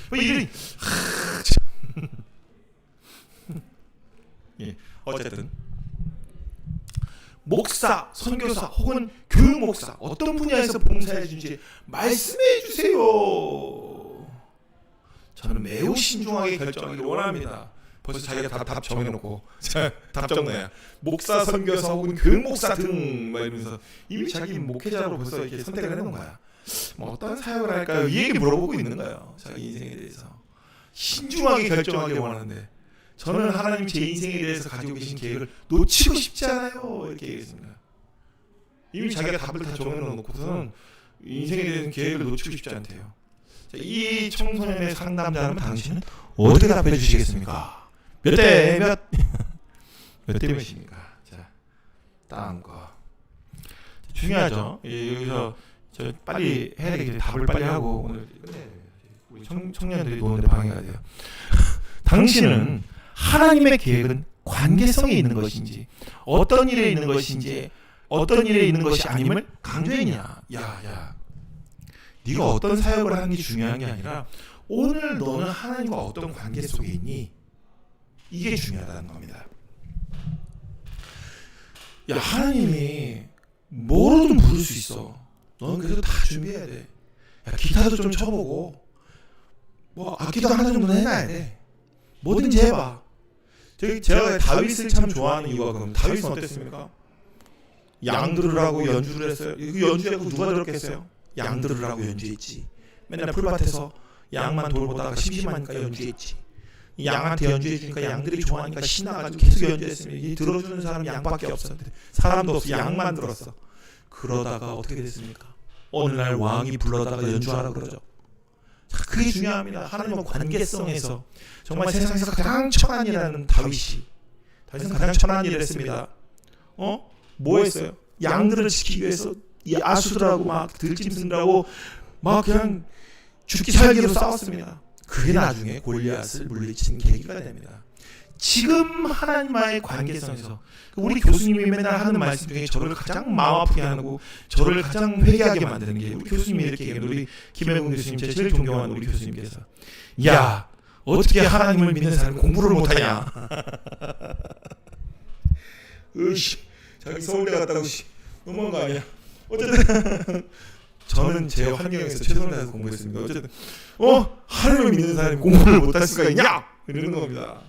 어쨌든 목사, 선교사 혹은 교육 목사 어떤 분야에서 봉사해 주는지 말씀해 주세요. 저는 매우 신중하게 결정하기를 원합니다. 벌써 자기가 답 정해놓고 답 적나요? 목사, 선교사 혹은 교육 목사 등 이러면서 이미 자기 목회자로 벌써 이렇게 선택을 해놓은 거야. 뭐 어떤 사역을 할까요? 이 얘기 물어보고 있는 거예요. 자기 인생에 대해서 신중하게 결정하길 원하는데 저는 하나님 제 인생에 대해서 가지고 계신 계획을 놓치고 싶지 않아요. 이렇게 얘기했습니다. 이미 자기가 답을 다 정해놓고서는 인생에 대한 계획을 놓치고 싶지 않대요. 자, 이 청소년의 상담자라면 당신은 어떻게 답해 주시겠습니까? 몇 대 몇 대 몇입니까? 자, 다음 거 중요하죠. 여기서 저 빨리 해야 되겠지. 답을 빨리 하고 오늘 우리 청년들이 노는데 방해가 돼요. 당신은 하나님의 계획은 관계성에 있는 것인지 어떤 일에 있는 것인지 어떤 일에 있는 것이 아님을 강조했냐. 야 네가 어떤 사역을 하는 게 중요한 게 아니라 오늘 너는 하나님과 어떤 관계 속에 있니? 이게 중요하다는 겁니다. 야, 하나님이 뭐로든 부를 수 있어. 너는 그래도 다 준비해야 돼. 야, 기타도 좀 쳐보고 뭐 악기도 하나 정도는 해놔야 돼. 뭐든지 해봐. 제가 다윗을 참 좋아하는 이유가 그럼 다윗은 어땠습니까? 양 들으라고 연주를 했어요. 그 연주하고 누가 들었겠어요? 양 들으라고 연주했지. 맨날 풀밭에서 양만 돌보다가 심심하니까 연주했지. 양한테 연주해주니까 양들이 좋아하니까 신나가지고 계속 연주했습니다. 이 들어주는 사람이 양밖에 없었는데 사람도 없어. 양만 들었어. 그러다가 어떻게 됐습니까? 어느 날 왕이 불러다가 연주하라 그러죠. 자, 그게 중요합니다. 하나님과 관계성에서 정말 세상에서 가장 천한 일하는 다윗은 가장 천한 일을 했습니다. 뭐 했어요? 양들을 지키기 위해서 이 아수들하고 막 들짐승들하고 막 그냥 죽기 살기로 싸웠습니다. 그게 나중에 골리앗을 물리친 계기가 됩니다. 지금 하나님과의 관계성에서 우리 교수님이 맨날 하는 말씀 중에 저를 가장 마음 아프게 하고 저를 가장 회개하게 만드는 게 우리 교수님이 이렇게 얘기해요. 우리 김혜공 교수님, 제 제일 존경하는 우리 교수님께서 야 어떻게 하나님을 믿는 사람이 공부를 못하냐. 으이씨 자기 서울대 갔다고 너무한 거 아니야. 어쨌든 저는 제 환경에서 최선을 다해서 공부했습니다. 어쨌든 하나님을 믿는 사람이 공부를 못할 수가 있냐 이러는 겁니다.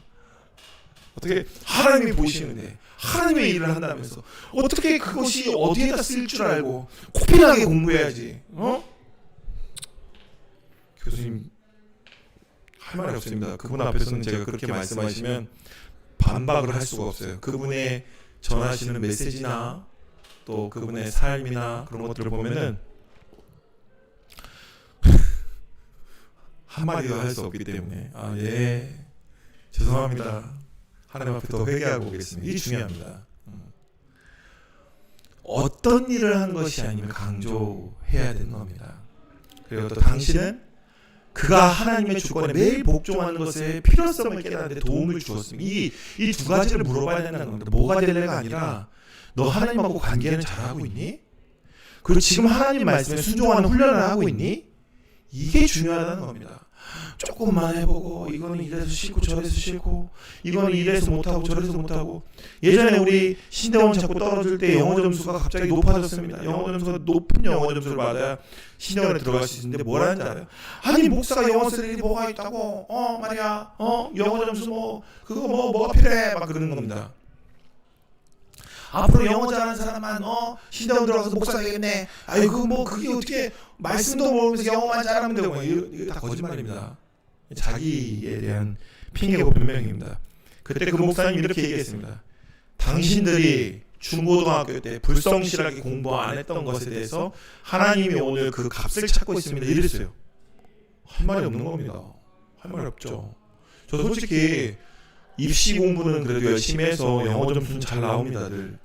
어떻게 하나님이 보시는데 하나님의 일을 한다면서 어떻게 그것이 어디에다 쓰일 줄 알고 코피나게 공부해야지. 교수님 할 말이 없습니다. 그분 앞에서는 제가 그렇게 말씀하시면 반박을 할 수가 없어요. 그분의 전하시는 메시지나 또 그분의 삶이나 그런 것들을 보면은 한마디도 할 수 없기 때문에 죄송합니다. 하나님 앞에 더 회개하고 오겠습니다. 이게 중요합니다. 어떤 일을 하는 것이 아니면 강조해야 되는 겁니다. 그리고 또 당신은 그가 하나님의 주권에 매일 복종하는 것의 필요성을 깨닫는 데 도움을 주었습니다. 이 두 가지를 물어봐야 된다는 겁니다. 뭐가 될래가 아니라 너 하나님하고 관계는 잘하고 있니? 그리고 지금 하나님 말씀에 순종하는 훈련을 하고 있니? 이게 중요하다는 겁니다. 조금만 해보고 이거는 이래서 싫고 저래서 싫고 이거는 이래서 못하고 저래서 못하고. 예전에 우리 신대원 자꾸 떨어질 때 영어 점수가 갑자기 높아졌습니다. 영어 점수가 높은 영어 점수를 받아야 신대원에 들어갈 수 있는데 뭐라는지 알아요? 아니 목사가 영어 쓸 일이 뭐가 있다고 말이야 영어 점수 그거 뭐가 필요해 막 그러는 겁니다. 앞으로 영어 잘하는 사람만 신대원 들어가서 목사 되겠네. 아이고 그게 어떻게 말씀도 모르면서 영어만 잘하면 되고 이거 다 거짓말입니다. 자기에 대한 핑계고 변명입니다. 그때 그 목사님이 이렇게 얘기했습니다. 당신들이 중고등학교 때 불성실하게 공부 안 했던 것에 대해서 하나님이 오늘 그 값을 찾고 있습니다. 이랬어요. 할 말이 없는 겁니다. 할 말이 없죠. 저 솔직히 입시 공부는 그래도 열심히 해서 영어 점수는 잘 나옵니다. 늘.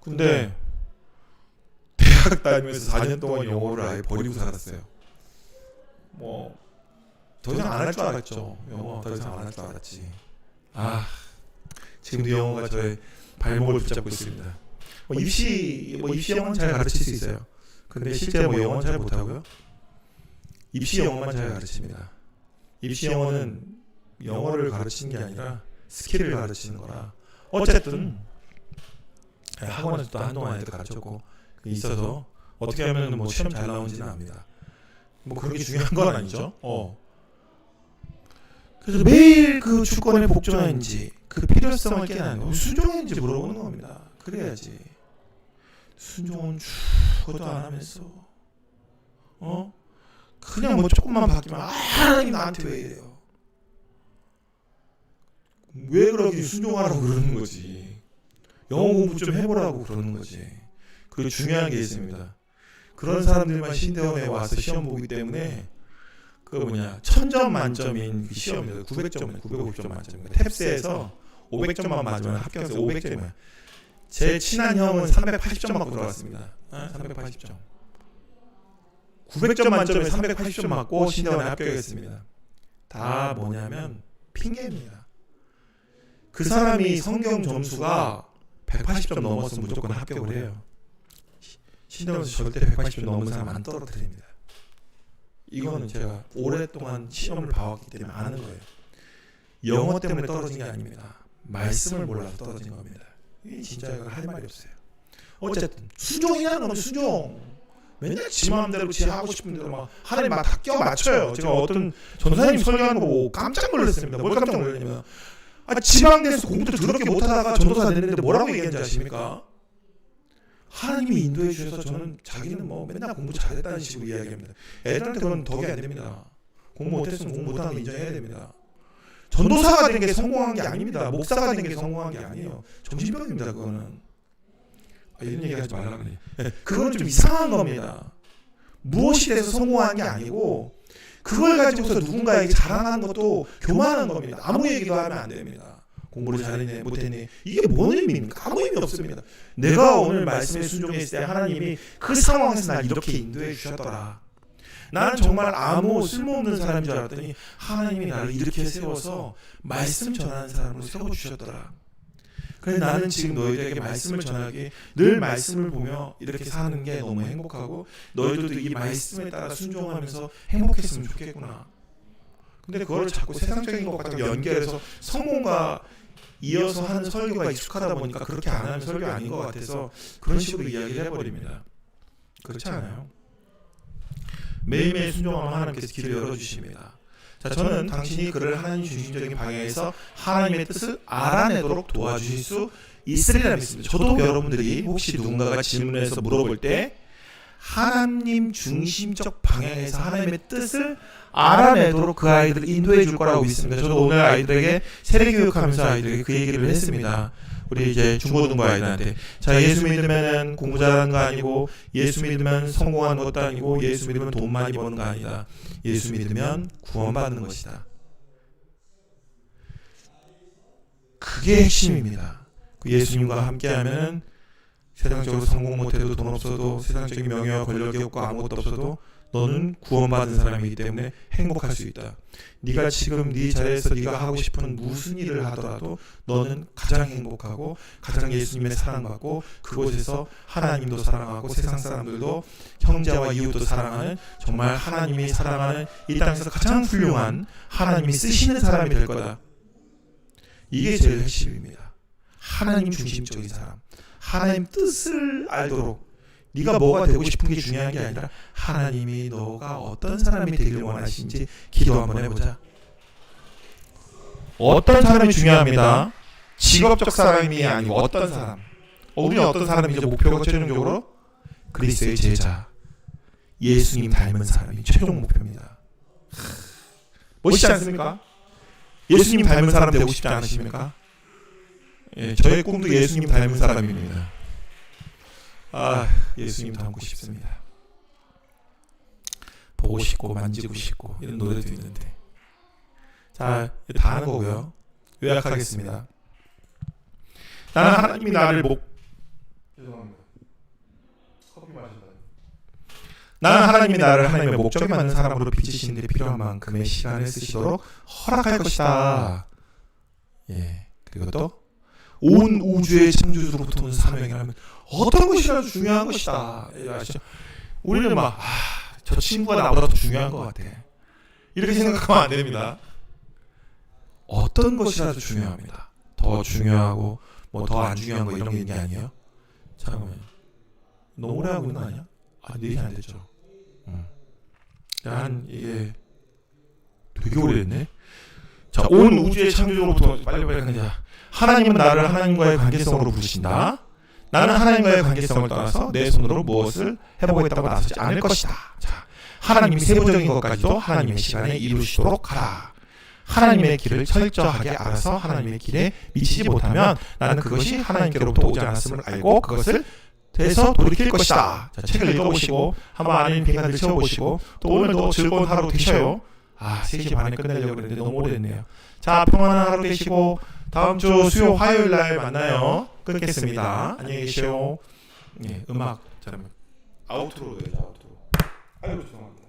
근데 대학 다니면서 4년 동안 영어를 아예 버리고 살았어요. 더 이상 안 할 줄 알았죠. 영어 더 이상 안 할 줄 알았지. 지금도 영어가 저의 발목을 붙잡고 있습니다. 입시 영어는 잘 가르칠 수 있어요. 근데 실제 영어는 잘 못하고요. 입시 영어만 잘 가르칩니다. 입시 영어는 영어를 가르치는 게 아니라 스킬을 가르치는 거라. 어쨌든 학원에서도 한동안 애들 가르쳤고 있어서 어떻게 하면 뭐 시험 잘 나오는지는 압니다. 뭐 그렇게 중요한 건 아니죠. 그래서 매일 그 주권에 복종했는지 그 필요성을 깨닫는 순종했는지 물어보는 겁니다. 그래야지. 순종은 죽어도 안 하면서 그냥 뭐 조금만 바뀌면 하나님 나한테 왜 이래요? 왜 그렇게 순종하라고 그러는 거지? 영어 공부 좀 해보라고 그러는 거지. 그리고 중요한 게 있습니다. 그런 사람들만 신대원에 와서 시험 보기 때문에 그 1000점 만점인 그 시험입니다. 900점, 950점 만점입니다. 탭스에서 500점만 맞으면 합격해서 500점이야. 제 친한 형은 380점 맞고 들어갔습니다. 380점. 900점 만점에 380점 맞고 신대원에 합격했습니다. 다 뭐냐면 핑계입니다. 그 사람이 성경 점수가 180점 넘었으면 무조건 합격을 해요. 신대원에서 절대 180점 넘은 사람 안 떨어뜨립니다. 이거는 제가 오랫동안 시험을 봐왔기 때문에 아는 거예요. 영어 때문에 떨어진 게 아닙니다. 말씀을 몰라서 떨어진 겁니다. 이 진짜 이거 할 말이 없어요. 어쨌든 순종이라는 건 순종. 맨날 지 마음대로 지 하고 싶은 대로 막 하나님 막 다 껴 맞춰요. 제가 어떤 전사님 설교하는 거 보고 깜짝 놀랐습니다. 뭘 깜짝 놀랐냐면 지방대에서 공부도 더럽게 못하다가 전도사 됐는데 뭐라고 얘기했는지 아십니까? 하나님이 인도해 주셔서 저는 자기는 뭐 맨날 공부 잘했다는 식으로 이야기합니다. 애들한테 그건 덕이 안 됩니다. 공부 못했으면 공부 못하는 거 인정해야 됩니다. 전도사가 되는 게 성공한 게 아닙니다. 목사가 되는 게 성공한 게 아니에요. 정신병입니다. 그거는. 이런 얘기 하지 말라 그래. 그건 좀 이상한 겁니다. 무엇이 돼서 성공한 게 아니고 그걸 가지고서 누군가에게 자랑하는 것도 교만한 겁니다. 아무 얘기도 하면 안 됩니다. 공부를 잘했네 못했네 이게 뭔 의미입니까? 아무 의미 없습니다. 내가 오늘 말씀에 순종했을 때 하나님이 그 상황에서 날 이렇게 인도해 주셨더라. 나는 정말 아무 쓸모없는 사람인 줄 알았더니 하나님이 나를 이렇게 세워서 말씀 전하는 사람으로 세워주셨더라. 그래서 나는 지금 너희들에게 말씀을 전하기 늘 말씀을 보며 이렇게 사는 게 너무 행복하고 너희들도 이 말씀에 따라 순종하면서 행복했으면 좋겠구나. 근데 그걸 자꾸 세상적인 것과 연결해서 성공과 이어서 하는 설교가 익숙하다 보니까 그렇게 안 하는 설교 아닌 것 같아서 그런 식으로 이야기를 해버립니다. 그렇지 않아요? 매일매일 순종하면 하나님께서 길을 열어주십니다. 자, 저는 당신이 그를 하나님 중심적인 방향에서 하나님의 뜻을 알아내도록 도와주실 수 있으리라 믿습니다. 저도 여러분들이 혹시 누군가가 질문해서 물어볼 때 하나님 중심적 방향에서 하나님의 뜻을 알아내도록 그 아이들을 인도해 줄 거라고 믿습니다. 저도 오늘 아이들에게 세례교육하면서 아이들에게 그 얘기를 했습니다. 우리 이제 중고등부 아이들한테 자, 예수 믿으면 공부 잘하는 거 아니고 예수 믿으면 성공하는 것도 아니고 예수 믿으면 돈 많이 버는 거 아니다. 예수 믿으면 구원받는 것이다. 그게 핵심입니다. 그 예수님과 함께하면 세상적으로 성공 못해도 돈 없어도 세상적인 명예와 권력이 없고 아무것도 없어도 너는 구원받은 사람이기 때문에 행복할 수 있다. 네가 지금 네 자리에서 네가 하고 싶은 무슨 일을 하더라도 너는 가장 행복하고 가장 예수님의 사랑받고 그곳에서 하나님도 사랑하고 세상 사람들도 형제와 이웃도 사랑하는 정말 하나님이 사랑하는 이 땅에서 가장 훌륭한 하나님이 쓰시는 사람이 될 거다. 이게 제일 핵심입니다. 하나님 중심적인 사람. 하나님 뜻을 알도록 네가 뭐가 되고 싶은 게 중요한 게 아니라 하나님이 너가 어떤 사람이 되길 원하시는지 기도 한번 해보자. 어떤 사람이 중요합니다. 직업적 사람이 아니고 어떤 사람. 우리는 어떤 사람이죠? 목표가 최종적으로 그리스도의 제자, 예수님 닮은 사람이 최종 목표입니다. 멋있지 않습니까? 예수님 닮은 사람 되고 싶지 않으십니까? 예, 저의 꿈도 예수님 닮은 사람입니다. 예수님 닮고 싶습니다. 보고 싶고 만지고 싶고 이런 노래도 있는데 자, 다 하는 거고요. 요약하겠습니다. 나는 하나님이 나를 죄송합니다. 커피 마신다. 나는 하나님이 나를 하나님의 목적에 맞는 사람으로 빚으신 데 필요한 만큼의 시간을 쓰시도록 허락할 것이다. 예, 그리고 또 온 우주의 창조주로부터 온 사명이라면 어떤 것이라도 중요한 것이다. 아시죠? 우리는 저 친구가 나보다 더 중요한 것 같아. 이렇게 생각하면 안 됩니다. 어떤 것이라도 중요합니다. 더 중요하고 뭐 더 안 중요한 거 이런 게 있는 게 아니에요. 잠깐만. 너무 오래 하고 있는 거 아니야? 4시 안 됐죠. 한 이게 되게 오래됐네. 자, 온 우주의 창조로부터 빨리빨리 가자. 하나님은 나를 하나님과의 관계성으로 부르신다. 나는 하나님과의 관계성을 떠나서 내 손으로 무엇을 해보겠다고 나서지 않을 것이다. 자, 하나님이 세부적인 것까지도 하나님의 시간에 이루시도록 하라. 하나님의 길을 철저하게 알아서 하나님의 길에 미치지 못하면 나는 그것이 하나님께로부터 오지 않았음을 알고 그것을 돼서 돌이킬 것이다. 자, 책을 읽어보시고 한번 아닌 빈칸을 채워보시고 또 오늘도 즐거운 하루 되셔요. 3시 반에 끝내려고 했는데 너무 오래됐네요. 자, 평안한 하루 되시고 다음 주 수요 화요일 날 만나요. 끊겠습니다. 안녕히 계세요. 네, 음악 잘하면 아우트로 해야죠. 아우트로. 아이고 죄송합니다.